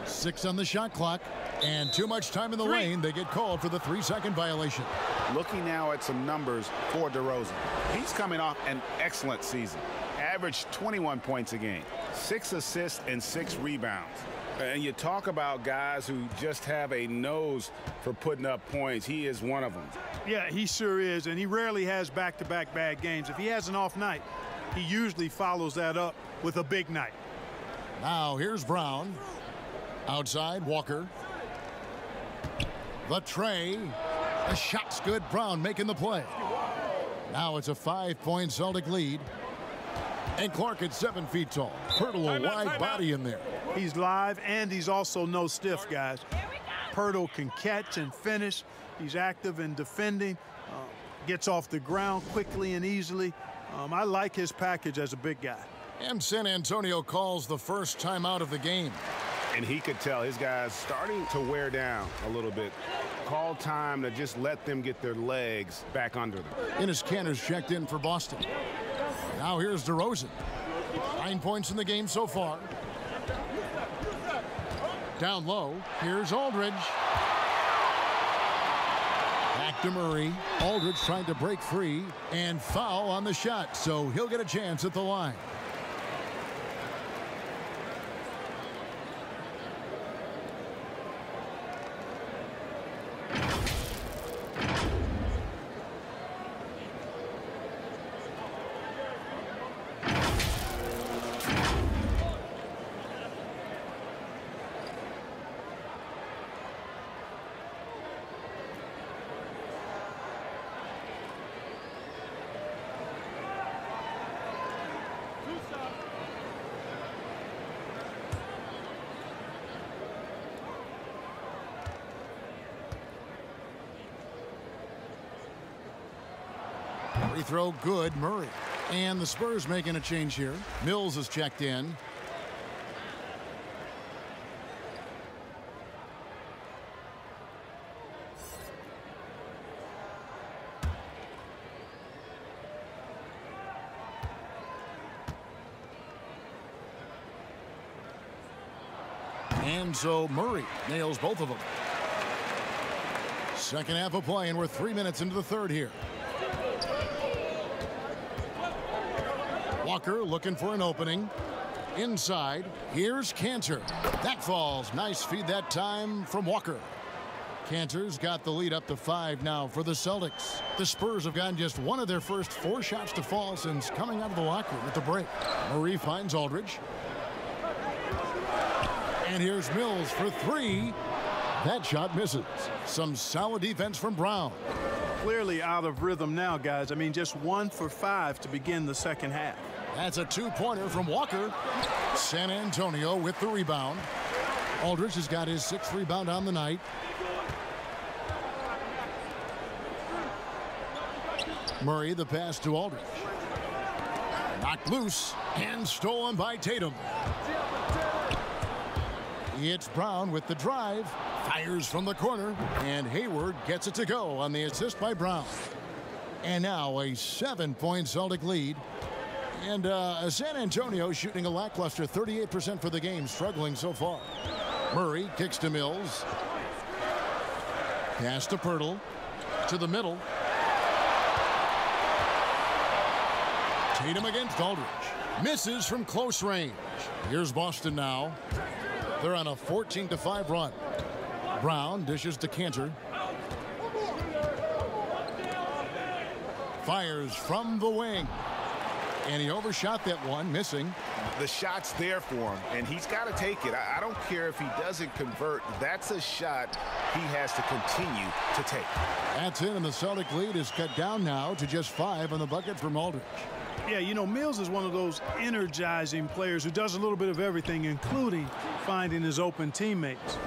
Speaker 1: 6 on the shot clock, and too much time in the lane. They get called for the 3-second violation.
Speaker 8: Looking now at some numbers for DeRozan. He's coming off an excellent season. Averaged 21 points a game, 6 assists and 6 rebounds. And you talk about guys who just have a nose for putting up points. He is one of them.
Speaker 3: Yeah, he sure is, and he rarely has back-to-back bad games. If he has an off night, he usually follows that up with a big night.
Speaker 1: Now here's Brown. Outside, Walker. The tray. The shot's good. Brown making the play. Now it's a 5-point Celtic lead. And Clark at 7 feet tall. Poeltl, a wide body in there.
Speaker 3: He's live, and he's also no stiff, guys. Poeltl can catch and finish. He's active in defending. Gets off the ground quickly and easily. I like his package as a big guy.
Speaker 1: And San Antonio calls the first timeout of the game.
Speaker 8: And he could tell his guys starting to wear down a little bit. Call time to just let them get their legs back under them.
Speaker 1: Enes Kanter's checked in for Boston. Now here's DeRozan. 9 points in the game so far. Down low, here's Aldridge. Back to Murray. Aldridge trying to break free and foul on the shot, so he'll get a chance at the line. Free throw good, Murray. And the Spurs making a change here. Mills is checked in. And so Murray nails both of them. Second half of play, and we're 3 minutes into the third here. Walker looking for an opening. Inside, here's Kanter. That falls. Nice feed that time from Walker. Kanter's got the lead up to 5 now for the Celtics. The Spurs have gotten just one of their first 4 shots to fall since coming out of the locker room at the break. Murray finds Aldridge. And here's Mills for 3. That shot misses. Some solid defense from Brown.
Speaker 3: Clearly out of rhythm now, guys. I mean, just 1 for 5 to begin the second half.
Speaker 1: That's a 2-pointer from Walker. San Antonio with the rebound. Aldridge has got his 6th rebound on the night. Murray the pass to Aldridge. Knocked loose and stolen by Tatum. It's Brown with the drive. Fires from the corner, and Hayward gets it to go on the assist by Brown. And now a 7-point Celtic lead. And San Antonio shooting a lackluster 38% for the game, struggling so far. Murray kicks to Mills. Pass to Pirtle. To the middle. Tatum against Aldridge. Misses from close range. Here's Boston now. They're on a 14-5 run. Brown dishes to Kanter. Fires from the wing. And he overshot that one, missing.
Speaker 8: The shot's there for him, and he's got to take it. I don't care if he doesn't convert. That's a shot he has to continue to take.
Speaker 1: That's it, and the Celtic lead is cut down now to just 5 on the bucket from Aldridge.
Speaker 3: Yeah, you know, Mills is one of those energizing players who does a little bit of everything, including finding his open teammates.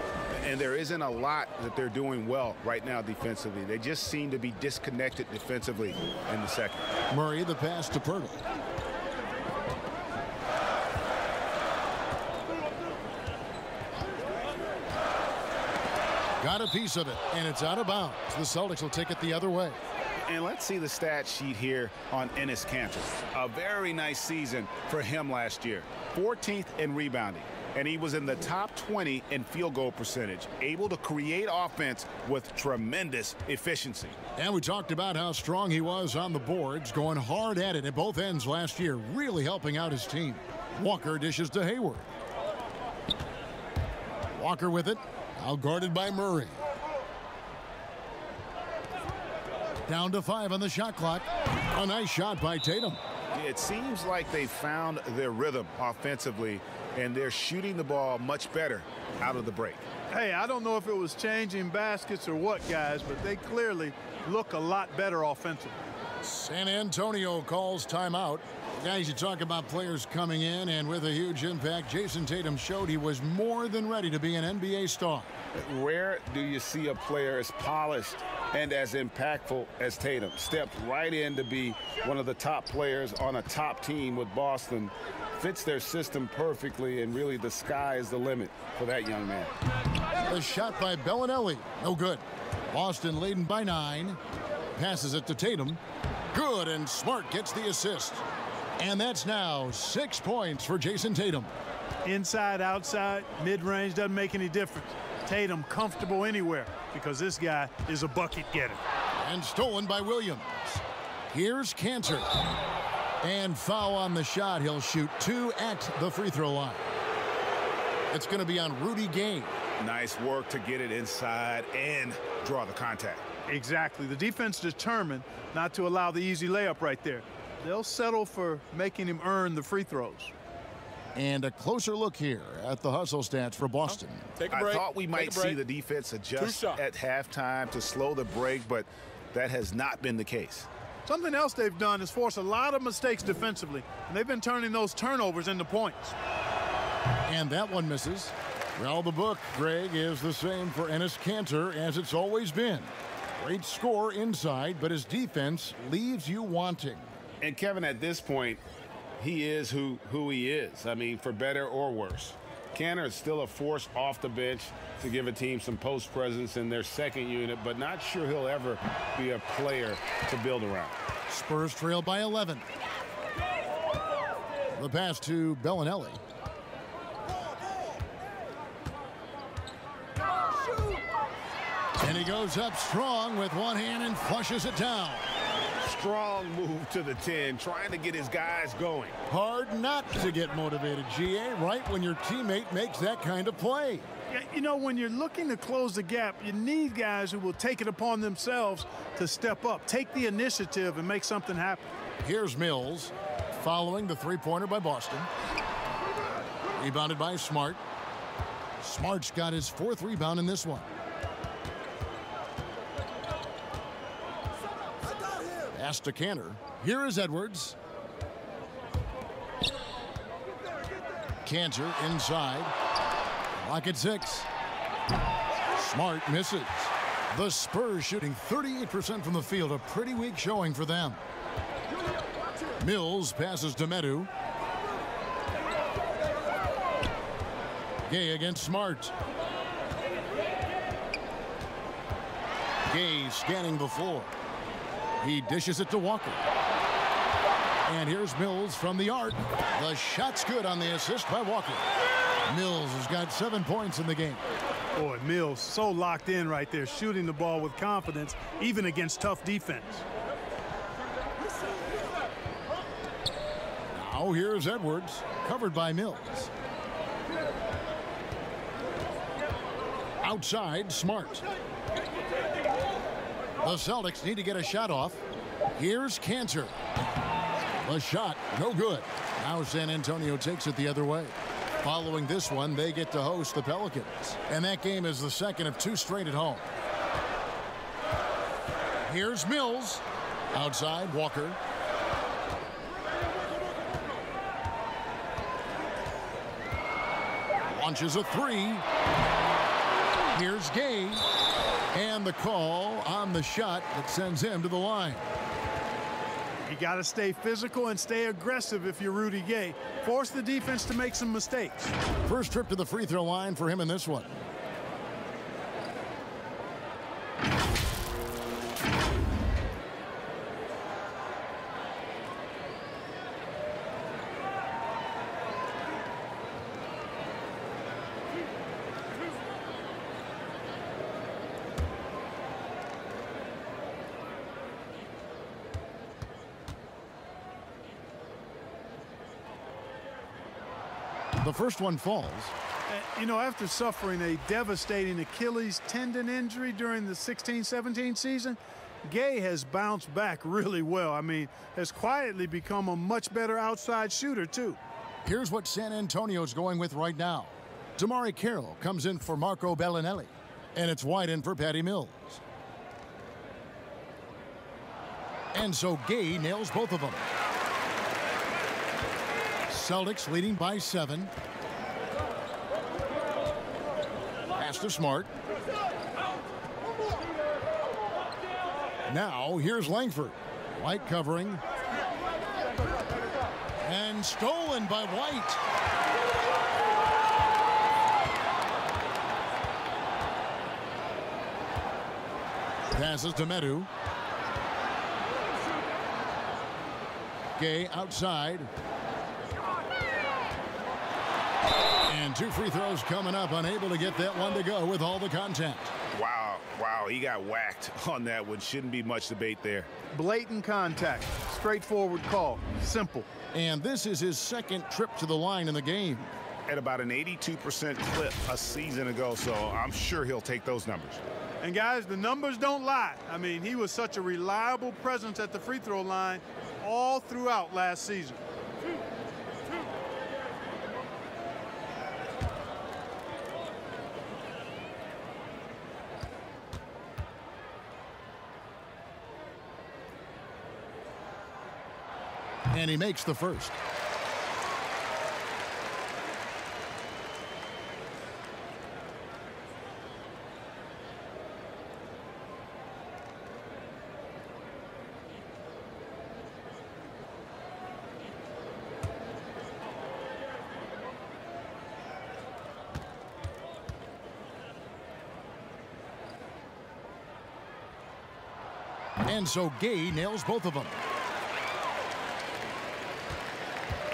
Speaker 8: And there isn't a lot that they're doing well right now defensively. They just seem to be disconnected defensively in the second.
Speaker 1: Murray the pass to Pirtle. Got a piece of it, and it's out of bounds. The Celtics will take it the other way.
Speaker 8: And let's see the stat sheet here on Enes Kanter. A very nice season for him last year. 14th in rebounding. And he was in the top 20 in field goal percentage, able to create offense with tremendous efficiency.
Speaker 1: And we talked about how strong he was on the boards, going hard at it at both ends last year, really helping out his team. Walker dishes to Hayward. Walker with it, out guarded by Murray. Down to 5 on the shot clock. A nice shot by Tatum.
Speaker 8: It seems like they found their rhythm offensively, and they're shooting the ball much better out of the break.
Speaker 3: Hey, I don't know if it was changing baskets or what, guys, but they clearly look a lot better offensively.
Speaker 1: San Antonio calls timeout. Guys, you talk about players coming in and with a huge impact. Jason Tatum showed he was more than ready to be an NBA star.
Speaker 2: Rare do you see a player as polished and as impactful as Tatum. Stepped right in to be one of the top players on a top team with Boston. Fits their system perfectly, and really the sky is the limit for that young man.
Speaker 1: A shot by Bellinelli. No good. Boston leading by 9. Passes it to Tatum. Good, and Smart gets the assist. And that's now 6 points for Jason Tatum.
Speaker 3: Inside, outside, mid-range doesn't make any difference. Tatum comfortable anywhere because this guy is a bucket getter.
Speaker 1: And stolen by Williams. Here's Kanter. And foul on the shot. He'll shoot 2 at the free throw line. It's going to be on Rudy Gay.
Speaker 8: Nice work to get it inside and draw the contact.
Speaker 3: Exactly. The defense determined not to allow the easy layup right there. They'll settle for making him earn the free throws.
Speaker 1: And a closer look here at the hustle stats for Boston.
Speaker 8: I thought we might see the defense adjust at halftime to slow the break, but that has not been the case.
Speaker 3: Something else they've done is force a lot of mistakes defensively, and they've been turning those turnovers into points.
Speaker 1: And that one misses. Well, the book, Greg, is the same for Enes Kanter as it's always been. Great score inside, but his defense leaves you wanting.
Speaker 2: And Kevin, at this point, he is who he is. I mean, for better or worse. Kanter is still a force off the bench to give a team some post presence in their second unit, but not sure he'll ever be a player to build around.
Speaker 1: Spurs trail by 11. The pass to Bellinelli. And he goes up strong with one hand and flushes it down.
Speaker 8: Strong move to the 10, trying to get his guys going.
Speaker 1: Hard not to get motivated, GA, right when your teammate makes that kind of play.
Speaker 3: Yeah, you know, when you're looking to close the gap, you need guys who will take it upon themselves to step up, take the initiative, and make something happen.
Speaker 1: Here's Mills following the three-pointer by Boston. Rebounded by Smart. Smart's got his 4th rebound in this one. Pass to Cantor. Here is Edwards. Cantor inside. Lock at 6. Smart misses. The Spurs shooting 38% from the field. A pretty weak showing for them. Mills passes to Medu. Gay against Smart. Gay scanning the floor. He dishes it to Walker. And here's Mills from the arc. The shot's good on the assist by Walker. Mills has got 7 points in the game.
Speaker 3: Boy, Mills so locked in right there, shooting the ball with confidence, even against tough defense.
Speaker 1: Now here's Edwards, covered by Mills. Outside, Smart. The Celtics need to get a shot off. Here's Cantor. The shot, no good. Now San Antonio takes it the other way. Following this one, they get to host the Pelicans. And that game is the second of 2 straight at home. Here's Mills. Outside, Walker. Launches a 3. Here's Gay. And the call on the shot that sends him to the line.
Speaker 3: You got to stay physical and stay aggressive if you're Rudy Gay. Force the defense to make some mistakes.
Speaker 1: First trip to the free throw line for him in this one. The first one falls.
Speaker 3: You know, after suffering a devastating Achilles tendon injury during the 16-17 season, Gay has bounced back really well. I mean, has quietly become a much better outside shooter, too.
Speaker 1: Here's what San Antonio's going with right now. Damari Carroll comes in for Marco Bellinelli, and it's White in for Patty Mills. And so Gay nails both of them. Celtics leading by 7. Pass to Smart. Now here's Langford. White covering. And stolen by White. Passes to Medu. Gay outside. And 2 free throws coming up, unable to get that one to go with all the contact.
Speaker 8: Wow, he got whacked on that one. Shouldn't be much debate there.
Speaker 3: Blatant contact, straightforward call, simple.
Speaker 1: And this is his 2nd trip to the line in the game.
Speaker 8: At about an 82% clip a season ago, so I'm sure he'll take those numbers.
Speaker 3: And guys, the numbers don't lie. I mean, he was such a reliable presence at the free throw line all throughout last season.
Speaker 1: And he makes the first. And so Gay nails both of them.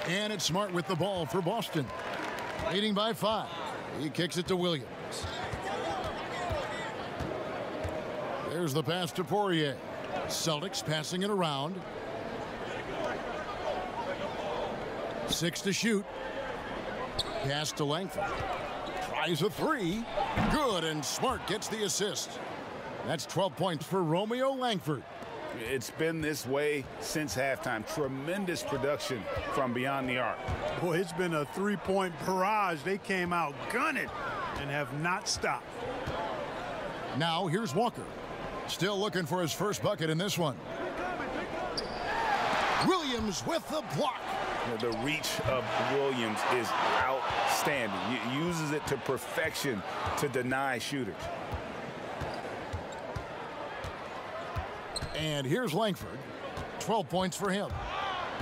Speaker 1: And it's Smart with the ball for Boston. Leading by 5. He kicks it to Williams. There's the pass to Poirier. Celtics passing it around. 6 to shoot. Pass to Langford. Tries a three. Good, and Smart gets the assist. That's 12 points for Romeo Langford.
Speaker 2: It's been this way since halftime. Tremendous production from beyond the arc.
Speaker 3: Boy, it's been a three-point barrage. They came out gunning and have not stopped.
Speaker 1: Now here's Walker. Still looking for his first bucket in this one. Williams with the block.
Speaker 2: The reach of Williams is outstanding. He uses it to perfection to deny shooters.
Speaker 1: And here's Langford. 12 points for him.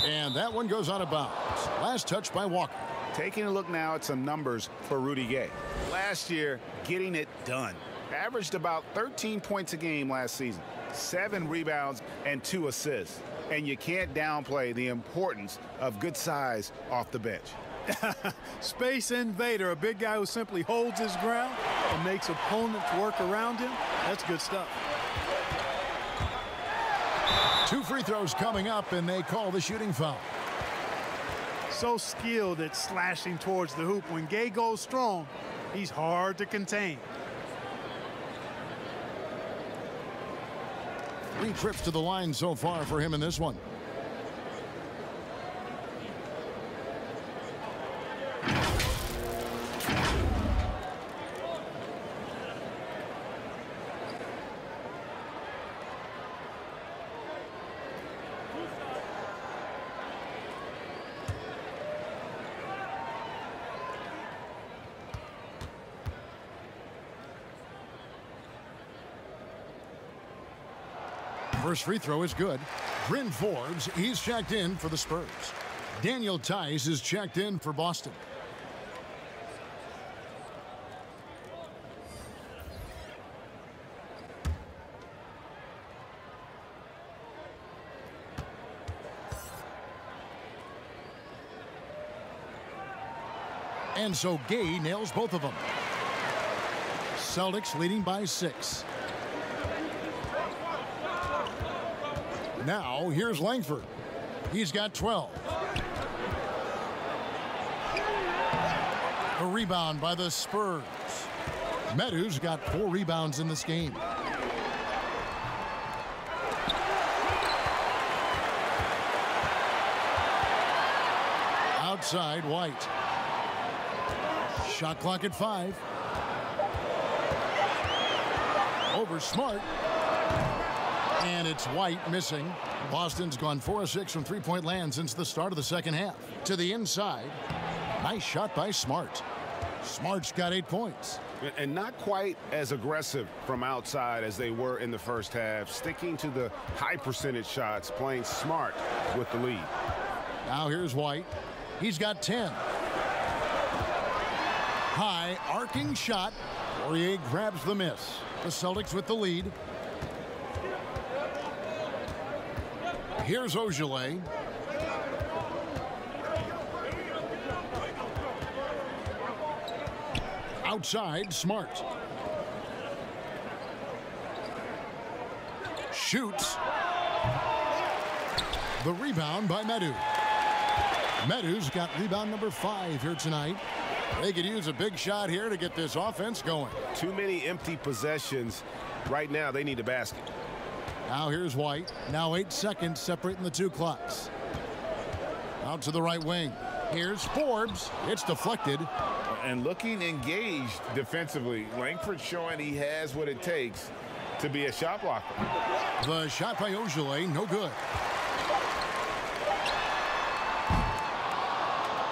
Speaker 1: And that one goes out of bounds. Last touch by Walker.
Speaker 2: Taking a look now at some numbers for Rudy Gay. Last year, getting it done. Averaged about 13 points a game last season. 7 rebounds and 2 assists. And you can't downplay the importance of good size off the bench.
Speaker 3: Space invader, a big guy who simply holds his ground and makes opponents work around him. That's good stuff.
Speaker 1: 2 free throws coming up, and they call the shooting foul.
Speaker 3: So skilled at slashing towards the hoop. When Gay goes strong, he's hard to contain.
Speaker 1: 3 trips to the line so far for him in this one. First free throw is good. Bryn Forbes, he's checked in for the Spurs. Daniel Theis is checked in for Boston. And so Gay nails both of them. Celtics leading by 6. Now, here's Langford. He's got 12. A rebound by the Spurs. Meadows got 4 rebounds in this game. Outside, White. Shot clock at 5. Over Smart. And it's White missing. Boston's gone 4 of 6 from three-point land since the start of the second half. To the inside. Nice shot by Smart. Smart's got 8 points.
Speaker 8: And not quite as aggressive from outside as they were in the first half. Sticking to the high percentage shots, playing smart with the lead.
Speaker 1: Now here's White. He's got 10. High arcing shot. Poirier grabs the miss. The Celtics with the lead. Here's Ogilvy. Outside, Smart. Shoots. The rebound by Meadows. Meadows got rebound number 5 here tonight. They could use a big shot here to get this offense going.
Speaker 8: Too many empty possessions. Right now, they need a basket.
Speaker 1: Now here's White. Now 8 seconds separating the 2 clocks. Out to the right wing. Here's Forbes. It's deflected.
Speaker 2: And looking engaged defensively. Langford showing he has what it takes to be a shot blocker.
Speaker 1: The shot by Ogilvy, no good.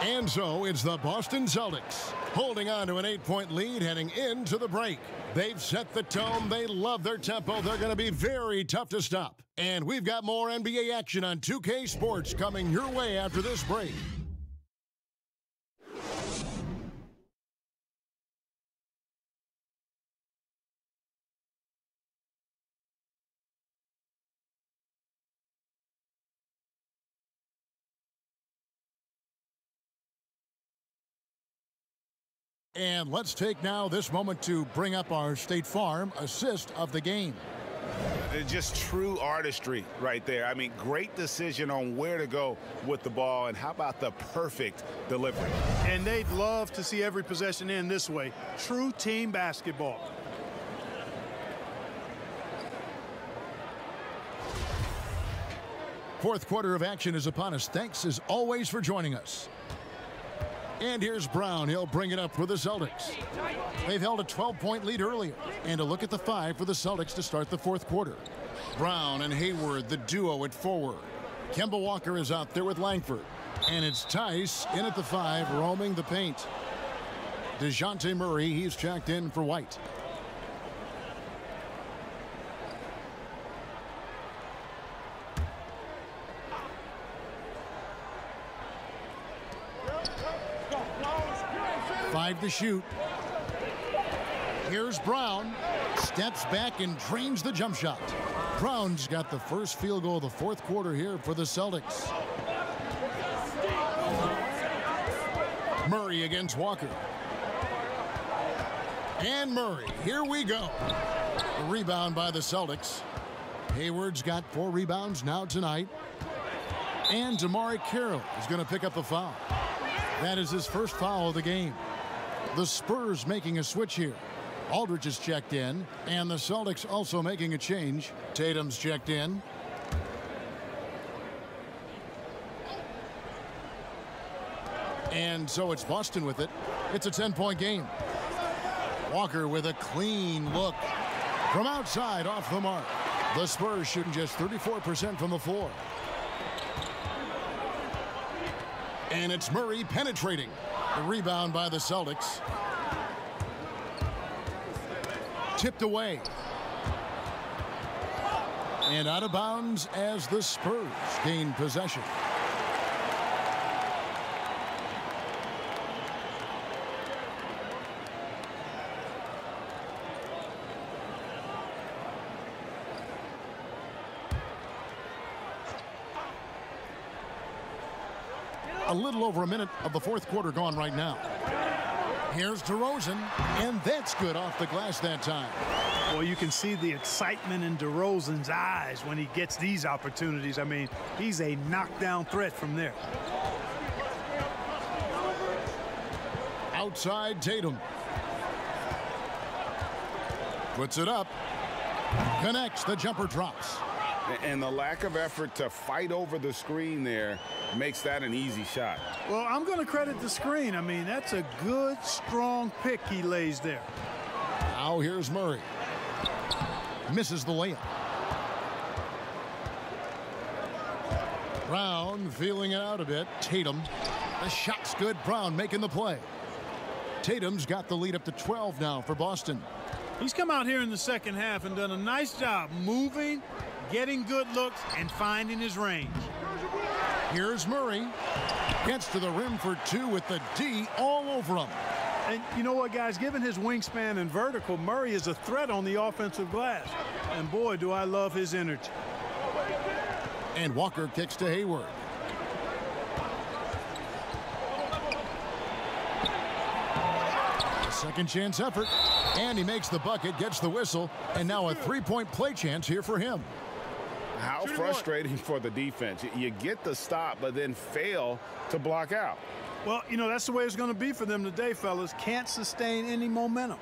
Speaker 1: And so it's the Boston Celtics holding on to an 8-point lead heading into the break. They've set the tone. They love their tempo. They're going to be very tough to stop. And we've got more NBA action on 2K Sports coming your way after this break. And let's take now this moment to bring up our State Farm assist of the game.
Speaker 2: Just true artistry right there. I mean, great decision on where to go with the ball, and how about the perfect delivery?
Speaker 3: And they'd love to see every possession end this way. True team basketball.
Speaker 1: Fourth quarter of action is upon us. Thanks as always for joining us. And here's Brown. He'll bring it up for the Celtics. They've held a 12-point lead earlier. And a look at the 5 for the Celtics to start the fourth quarter. Brown and Hayward, the duo at forward. Kemba Walker is out there with Langford. And it's Tice in at the 5, roaming the paint. DeJounte Murray, he's checked in for White. Five to shoot. Here's Brown. Steps back and drains the jump shot. Brown's got the first field goal of the fourth quarter here for the Celtics. Murray against Walker. And Murray. Here we go. The rebound by the Celtics. Hayward's got 4 rebounds now tonight. And Damari Carroll is going to pick up the foul. That is his first foul of the game. The Spurs making a switch here. Aldridge is checked in, and the Celtics also making a change. Tatum's checked in. And so it's Boston with it. It's a 10-point game. Walker with a clean look. From outside, off the mark. The Spurs shooting just 34% from the floor. And it's Murray penetrating. The rebound by the Celtics. Tipped away. And out of bounds as the Spurs gain possession. A little over a minute of the fourth quarter gone right now. Here's DeRozan, and that's good off the glass that time.
Speaker 3: Well, you can see the excitement in DeRozan's eyes when he gets these opportunities. I mean, he's a knockdown threat from there.
Speaker 1: Outside Tatum. Puts it up. Connects. The jumper drops.
Speaker 2: And the lack of effort to fight over the screen there makes that an easy shot.
Speaker 3: Well, I'm going to credit the screen. I mean, that's a good, strong pick he lays there.
Speaker 1: Now here's Murray. Misses the layup. Brown feeling it out a bit. Tatum. The shot's good. Brown making the play. Tatum's got the lead up to 12 now for Boston.
Speaker 3: He's come out here in the second half and done a nice job moving, getting good looks, and finding his range.
Speaker 1: Here's Murray. Gets to the rim for 2 with the D all over him.
Speaker 3: And you know what, guys? Given his wingspan and vertical, Murray is a threat on the offensive glass. And boy, do I love his energy.
Speaker 1: And Walker kicks to Hayward. A second chance effort. And he makes the bucket, gets the whistle, and now a three-point play chance here for him.
Speaker 2: How frustrating for the defense. You get the stop, but then fail to block out.
Speaker 3: Well, you know, that's the way it's going to be for them today, fellas. Can't sustain any momentum.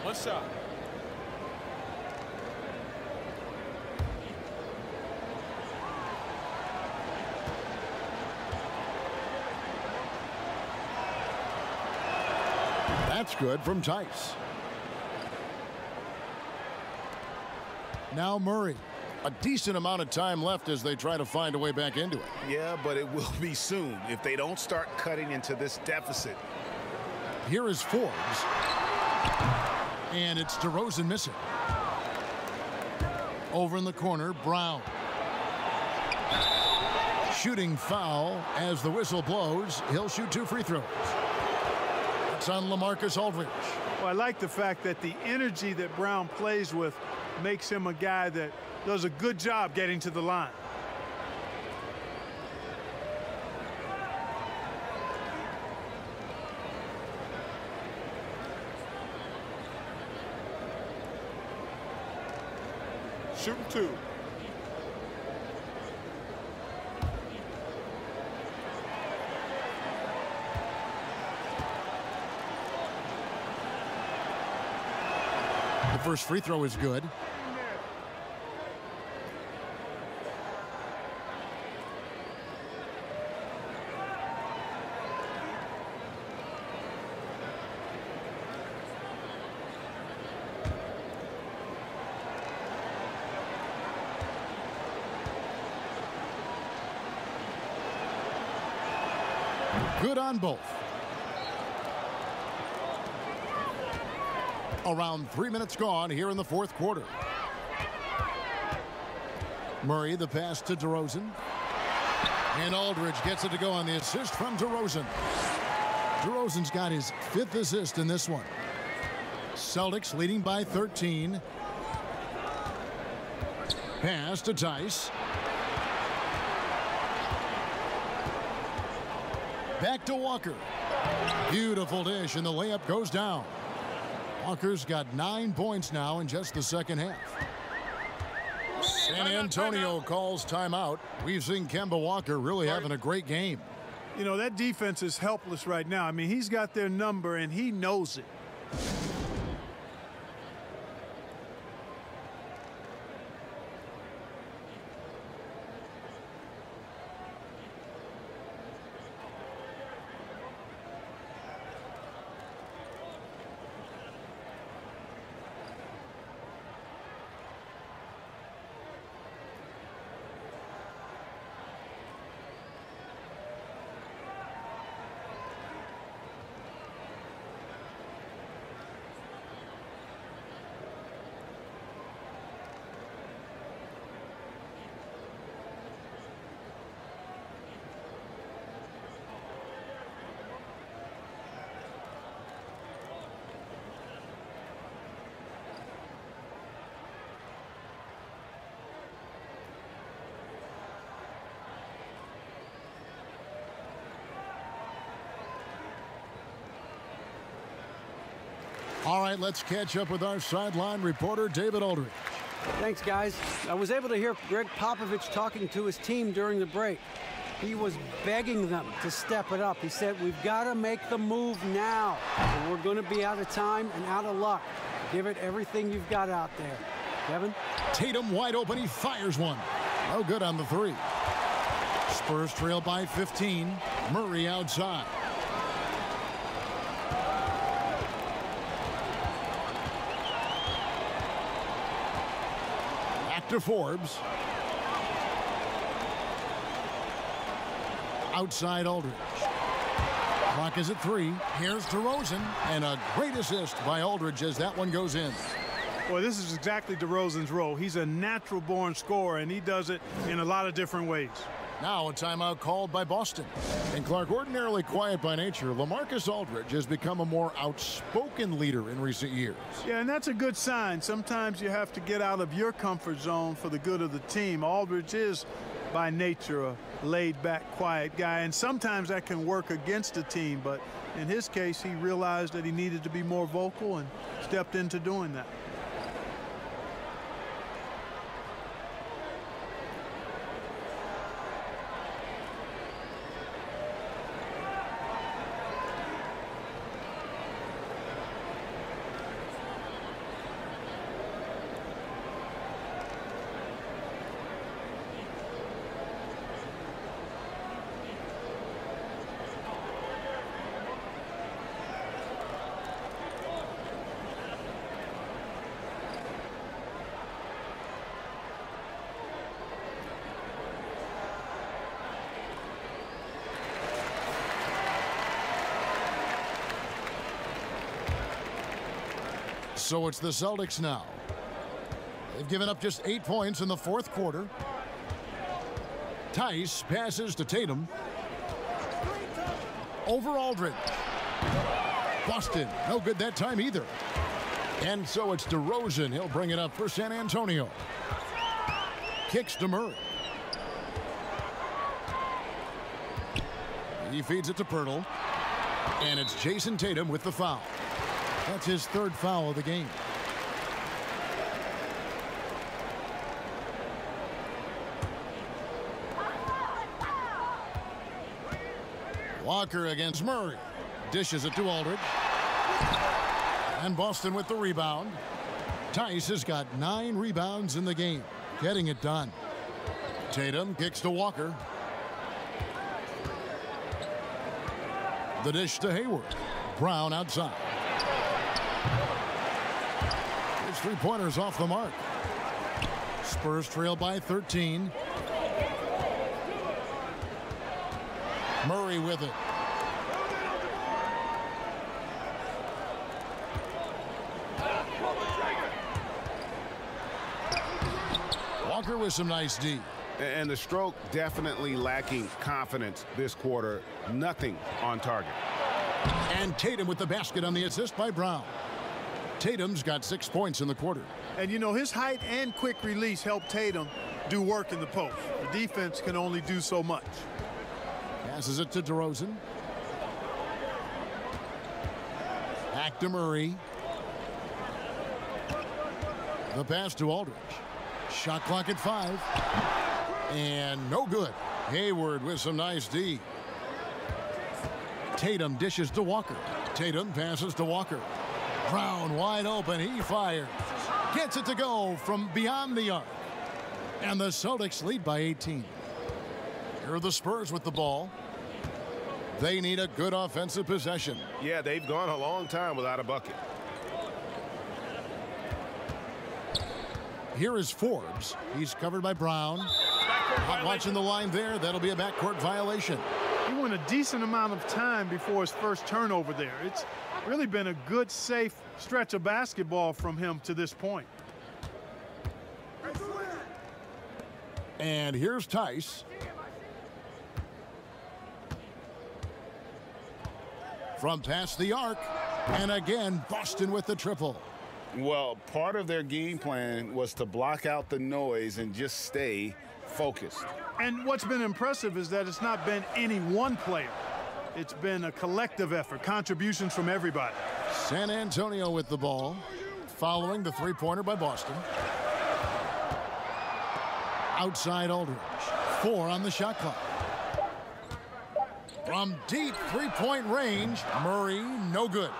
Speaker 5: One shot.
Speaker 1: That's good from Tice. Now Murray. A decent amount of time left as they try to find a way back into it.
Speaker 2: Yeah, but it will be soon if they don't start cutting into this deficit.
Speaker 1: Here is Forbes. And it's DeRozan missing. Over in the corner, Brown. Shooting foul as the whistle blows. He'll shoot 2 free throws. It's on LaMarcus Aldridge.
Speaker 3: Well, I like the fact that the energy that Brown plays with makes him a guy that does a good job getting to the line.
Speaker 5: shooting 2.
Speaker 1: The first free throw is good. Good on both. Around 3 minutes gone here in the fourth quarter. Murray, the pass to DeRozan. And Aldridge gets it to go on the assist from DeRozan. DeRozan's got his 5th assist in this one. Celtics leading by 13. Pass to Tice. Back to Walker. Beautiful dish, and the layup goes down. Walker's got 9 points now in just the second half. San Antonio calls timeout. We've seen Kemba Walker really having a great game.
Speaker 3: You know, that defense is helpless right now. I mean, he's got their number, and he knows it.
Speaker 1: All right, let's catch up with our sideline reporter, David Aldridge.
Speaker 7: Thanks, guys. I was able to hear Greg Popovich talking to his team during the break. He was begging them to step it up. He said, we've got to make the move now, or we're going to be out of time and out of luck. Give it everything you've got out there. Kevin?
Speaker 1: Tatum wide open. He fires one. No good on the 3. Spurs trail by 15. Murray outside. To Forbes. Outside Aldridge. Clock is at 3. Here's DeRozan, and a great assist by Aldridge as that one goes in.
Speaker 3: Boy, this is exactly DeRozan's role. He's a natural-born scorer, and he does it in a lot of different ways.
Speaker 1: Now a timeout called by Boston. And Clark, ordinarily quiet by nature, LaMarcus Aldridge has become a more outspoken leader in recent years.
Speaker 3: Yeah, and that's a good sign. Sometimes you have to get out of your comfort zone for the good of the team. Aldridge is, by nature, a laid-back, quiet guy, and sometimes that can work against a team. But in his case, he realized that he needed to be more vocal and stepped into doing that.
Speaker 1: So it's the Celtics now. They've given up just 8 points in the fourth quarter. Tice passes to Tatum. Over Aldridge. Boston, no good that time either. And so it's DeRozan. He'll bring it up for San Antonio. Kicks to Murray. He feeds it to Poeltl. And it's Jason Tatum with the foul. That's his 3rd foul of the game. Walker against Murray. Dishes it to Aldridge. And Boston with the rebound. Tice has got 9 rebounds in the game, getting it done. Tatum kicks to Walker. The dish to Hayward. Brown outside. His three-pointers off the mark. Spurs trail by 13. Murray with it. Walker with some nice D.
Speaker 8: And the stroke definitely lacking confidence this quarter. Nothing on target.
Speaker 1: And Tatum with the basket on the assist by Brown. Tatum's got 6 points in the quarter.
Speaker 3: And, you know, his height and quick release helped Tatum do work in the post. The defense can only do so much.
Speaker 1: Passes it to DeRozan. Back to Murray. The pass to Aldridge. Shot clock at 5. And no good. Hayward with some nice D. Tatum dishes to Walker. Tatum passes to Walker. Brown wide open. He fires. Gets it to go from beyond the arc. And the Celtics lead by 18. Here are the Spurs with the ball. They need a good offensive possession.
Speaker 8: Yeah, they've gone a long time without a bucket.
Speaker 1: Here is Forbes. He's covered by Brown. Not watching the line there. That'll be a backcourt violation.
Speaker 3: He went a decent amount of time before his first turnover there. It's really been a good, safe stretch of basketball from him to this point.
Speaker 1: And here's Tice. From past the arc. And again, Boston with the triple.
Speaker 2: Well, part of their game plan was to block out the noise and just stay focused.
Speaker 3: And what's been impressive is that it's not been any one player. It's been a collective effort, contributions from everybody.
Speaker 1: San Antonio with the ball, following the three-pointer by Boston. Outside Aldridge. 4 on the shot clock. From deep three-point range, Murray, no good.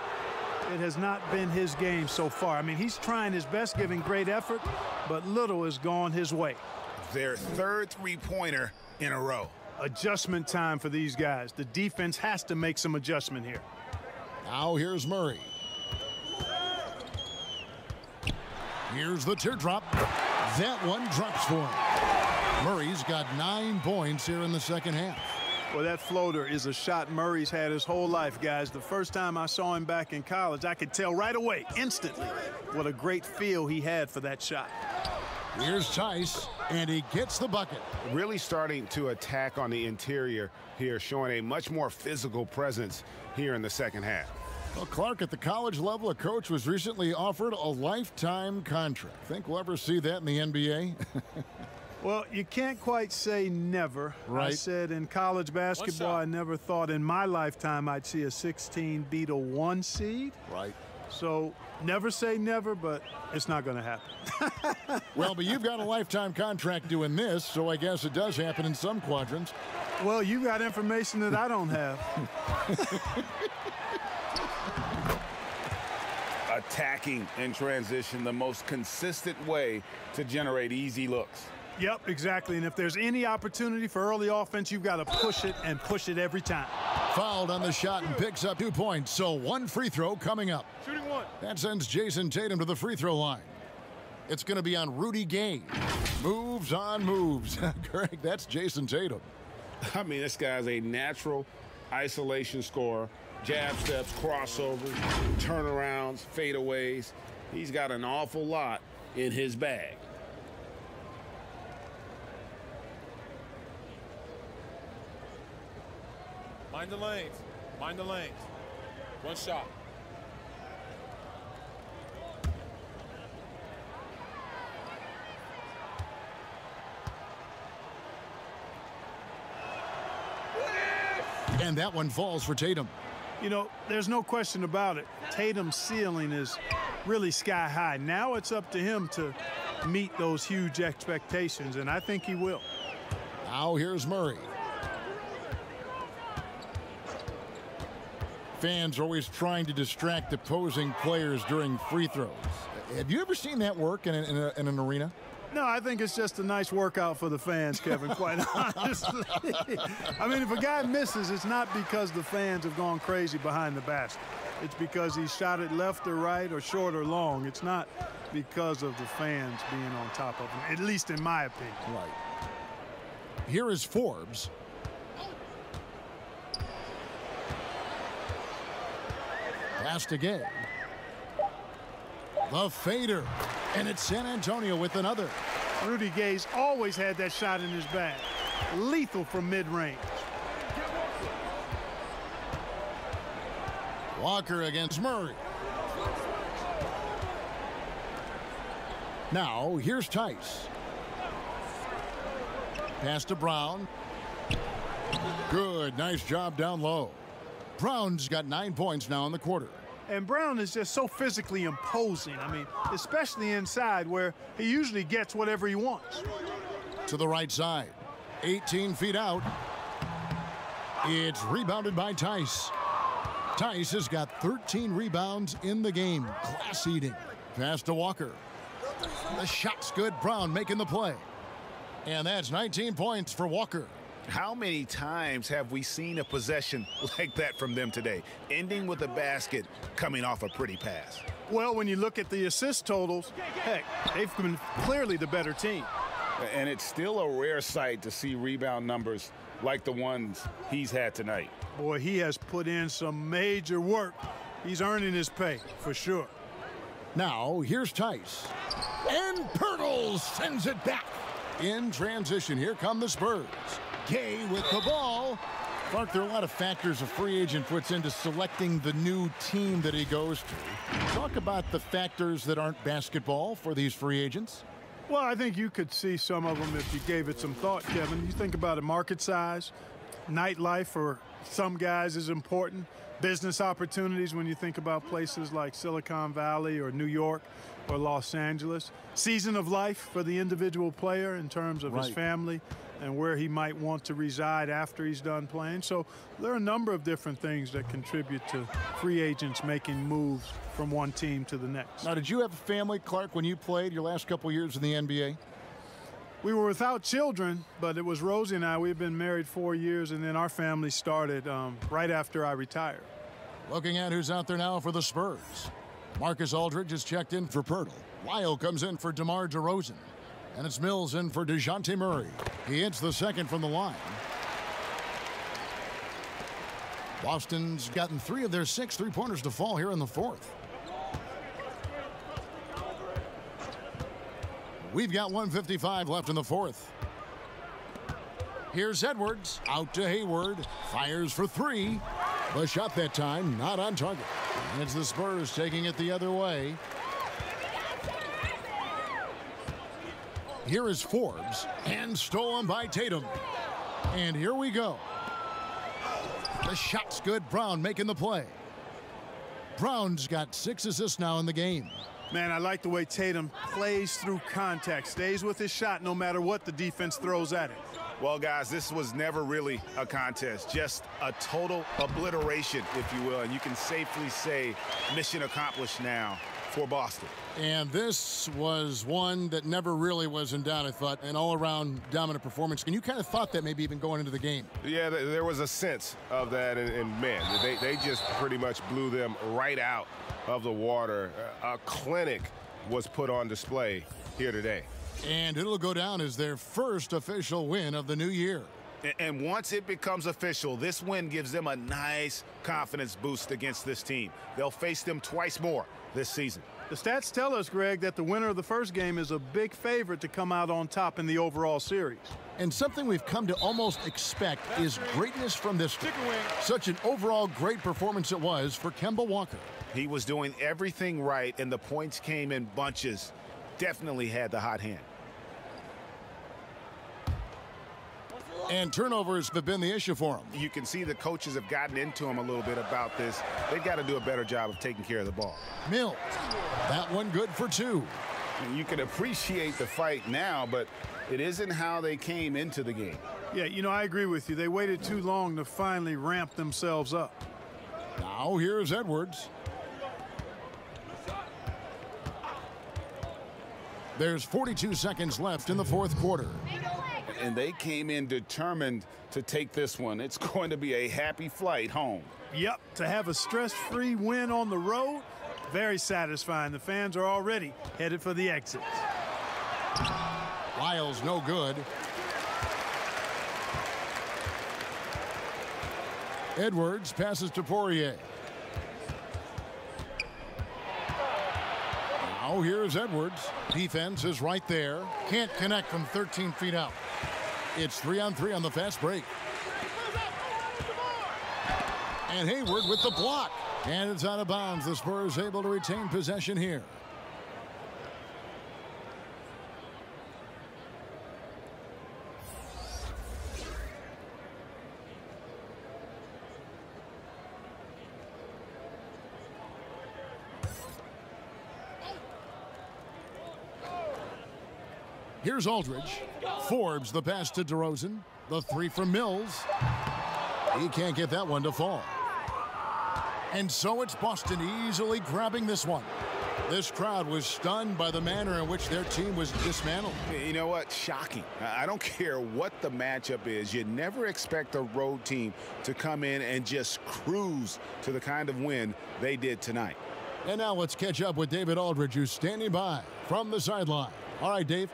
Speaker 3: It has not been his game so far. I mean, he's trying his best, giving great effort, but little has gone his way.
Speaker 2: Their third three-pointer in a row.
Speaker 3: Adjustment time for these guys. The defense has to make some adjustment here.
Speaker 1: Now here's Murray. Here's the teardrop. That one drops for him. Murray's got 9 points here in the second half.
Speaker 3: Well, that floater is a shot Murray's had his whole life, guys. The first time I saw him back in college, I could tell right away, instantly, what a great feel he had for that shot.
Speaker 1: Here's Tice, and he gets the bucket.
Speaker 8: Really starting to attack on the interior here, showing a much more physical presence here in the second half.
Speaker 1: Well, Clark, at the college level, a coach was recently offered a lifetime contract. Think we'll ever see that in the NBA?
Speaker 3: Well, you can't quite say never.
Speaker 1: Right.
Speaker 3: I said in college basketball, I never thought in my lifetime I'd see a 16 beat a 1 seed.
Speaker 1: Right.
Speaker 3: So never say never, but it's not going to happen.
Speaker 1: Well, but you've got a lifetime contract doing this, so I guess it does happen in some quadrants.
Speaker 3: Well, you got information that I don't have.
Speaker 2: Attacking in transition, the most consistent way to generate easy looks.
Speaker 3: Yep, exactly. And if there's any opportunity for early offense, you've got to push it and push it every time.
Speaker 1: Fouled on the shot and picks up 2 points. So 1 free throw coming up.
Speaker 3: Shooting 1.
Speaker 1: That sends Jason Tatum to the free throw line. It's going to be on Rudy Gay. Moves on moves. Greg, that's Jason Tatum.
Speaker 2: I mean, this guy's a natural isolation scorer. Jab steps, crossovers, turnarounds, fadeaways. He's got an awful lot in his bag.
Speaker 5: Mind the lanes. Mind the lanes. 1 shot.
Speaker 1: And that one falls for Tatum.
Speaker 3: You know, there's no question about it. Tatum's ceiling is really sky high. Now it's up to him to meet those huge expectations, and I think he will.
Speaker 1: Now here's Murray. Fans are always trying to distract opposing players during free throws. Have you ever seen that work in an arena?
Speaker 3: No, I think it's just a nice workout for the fans, Kevin, quite honestly. I mean, if a guy misses, it's not because the fans have gone crazy behind the basket. It's because he shot it left or right or short or long. It's not because of the fans being on top of him, at least in my opinion.
Speaker 1: Right. Here is Forbes. Pass to Gay. The fader. And it's San Antonio with another.
Speaker 3: Rudy Gay's always had that shot in his bag. Lethal from mid-range.
Speaker 1: Walker against Murray. Now, here's Tice. Pass to Brown. Good, nice job down low. Brown's got 9 points now in the quarter.
Speaker 3: And Brown is just so physically imposing. I mean, especially inside where he usually gets whatever he wants.
Speaker 1: To the right side. 18 feet out. It's rebounded by Tice. Tice has got 13 rebounds in the game. Class eating. Pass to Walker. The shot's good. Brown making the play. And that's 19 points for Walker.
Speaker 8: How many times have we seen a possession like that from them today, ending with a basket coming off a pretty pass?
Speaker 3: Well, when you look at the assist totals, heck, they've been clearly the better team.
Speaker 2: And it's still a rare sight to see rebound numbers like the ones he's had tonight.
Speaker 3: Boy, he has put in some major work. He's earning his pay, for sure.
Speaker 1: Now, here's Tice. And Pirtle sends it back. In transition, here come the Spurs. Gay with the ball. Clark, there are a lot of factors a free agent puts into selecting the new team that he goes to. Talk about the factors that aren't basketball for these free agents.
Speaker 3: Well, I think you could see some of them if you gave it some thought, Kevin. You think about a market size, nightlife for some guys is important, business opportunities when you think about places like Silicon Valley or New York or Los Angeles, season of life for the individual player in terms of his family and where he might want to reside after he's done playing. So there are a number of different things that contribute to free agents making moves from one team to the next.
Speaker 1: Now, did you have a family, Clark, when you played your last couple years in the NBA?
Speaker 3: We were without children, but it was Rosie and I. We've been married 4 years, and then our family started right after I retired.
Speaker 1: Looking at who's out there now for the Spurs. Marcus Aldridge is checked in for Pirtle. Lyle comes in for DeMar DeRozan. And it's Mills in for DeJounte Murray. He hits the second from the line. Boston's gotten 3 of their 6 three-pointers to fall here in the fourth. We've got 1:55 left in the fourth. Here's Edwards. Out to Hayward. Fires for 3. The shot that time not on target. And it's the Spurs taking it the other way. Here is Forbes, and stolen by Tatum. And here we go. The shot's good. Brown making the play. Brown's got 6 assists now in the game.
Speaker 3: Man, I like the way Tatum plays through contact, stays with his shot no matter what the defense throws at him.
Speaker 8: Well, guys, this was never really a contest, just a total obliteration, if you will. And you can safely say mission accomplished now for Boston.
Speaker 1: And this was one that never really was in doubt, I thought, an all-around dominant performance. And you kind of thought that maybe even going into the game.
Speaker 14: Yeah, there was a sense of that, and man, they just pretty much blew them right out of the water. A clinic was put on display here today.
Speaker 1: And it'll go down as their first official win of the new year.
Speaker 8: And once it becomes official, this win gives them a nice confidence boost against this team. They'll face them twice more this season.
Speaker 3: The stats tell us, Greg, that the winner of the first game is a big favorite to come out on top in the overall series.
Speaker 1: And something we've come to almost expect is greatness from this team. Such an overall great performance it was for Kemba Walker.
Speaker 8: He was doing everything right, and the points came in bunches. Definitely had the hot hand.
Speaker 1: And turnovers have been the issue for him.
Speaker 8: You can see the coaches have gotten into him a little bit about this. They've got to do a better job of taking care of the ball.
Speaker 1: Mills, that one good for 2.
Speaker 2: And you can appreciate the fight now, but it isn't how they came into the game.
Speaker 3: Yeah, you know, I agree with you. They waited too long to finally ramp themselves up.
Speaker 1: Now here's Edwards. There's 42 seconds left in the fourth quarter.
Speaker 2: And they came in determined to take this one. It's going to be a happy flight home.
Speaker 3: Yep, to have a stress-free win on the road, very satisfying. The fans are already headed for the exits.
Speaker 1: Lyles no good. Edwards passes to Poirier. Now here's Edwards. Defense is right there. Can't connect from 13 feet out. It's 3-on-3 on the fast break. And Hayward with the block. And it's out of bounds. The Spurs able to retain possession here. Here's Aldridge. Forbes the pass to DeRozan. The three from Mills. He can't get that one to fall. And so it's Boston easily grabbing this one. This crowd was stunned by the manner in which their team was dismantled.
Speaker 2: You know what? Shocking. I don't care what the matchup is. You never expect a road team to come in and just cruise to the kind of win they did tonight.
Speaker 1: And now let's catch up with David Aldridge, who's standing by from the sideline. All right, Dave.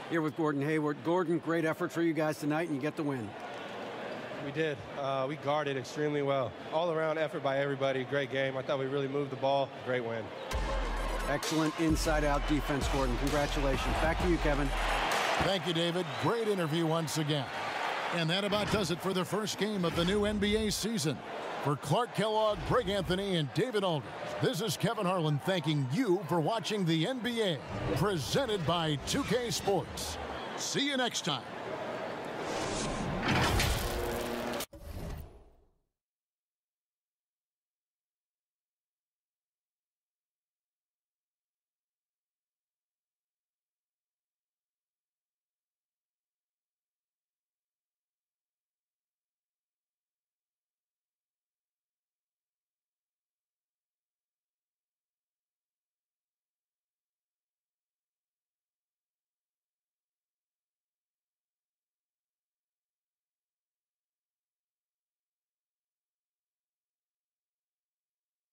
Speaker 7: Here with Gordon Hayward. Gordon, great effort for you guys tonight, and you get the win.
Speaker 15: We did. We guarded extremely well. All-around effort by everybody. Great game. I thought we really moved the ball. Great win.
Speaker 7: Excellent inside-out defense, Gordon. Congratulations. Back to you, Kevin.
Speaker 1: Thank you, David. Great interview once again. And that about does it for the first game of the new NBA season. For Clark Kellogg, Greg Anthony, and David Aldridge, this is Kevin Harlan thanking you for watching the NBA, presented by 2K Sports. See you next time.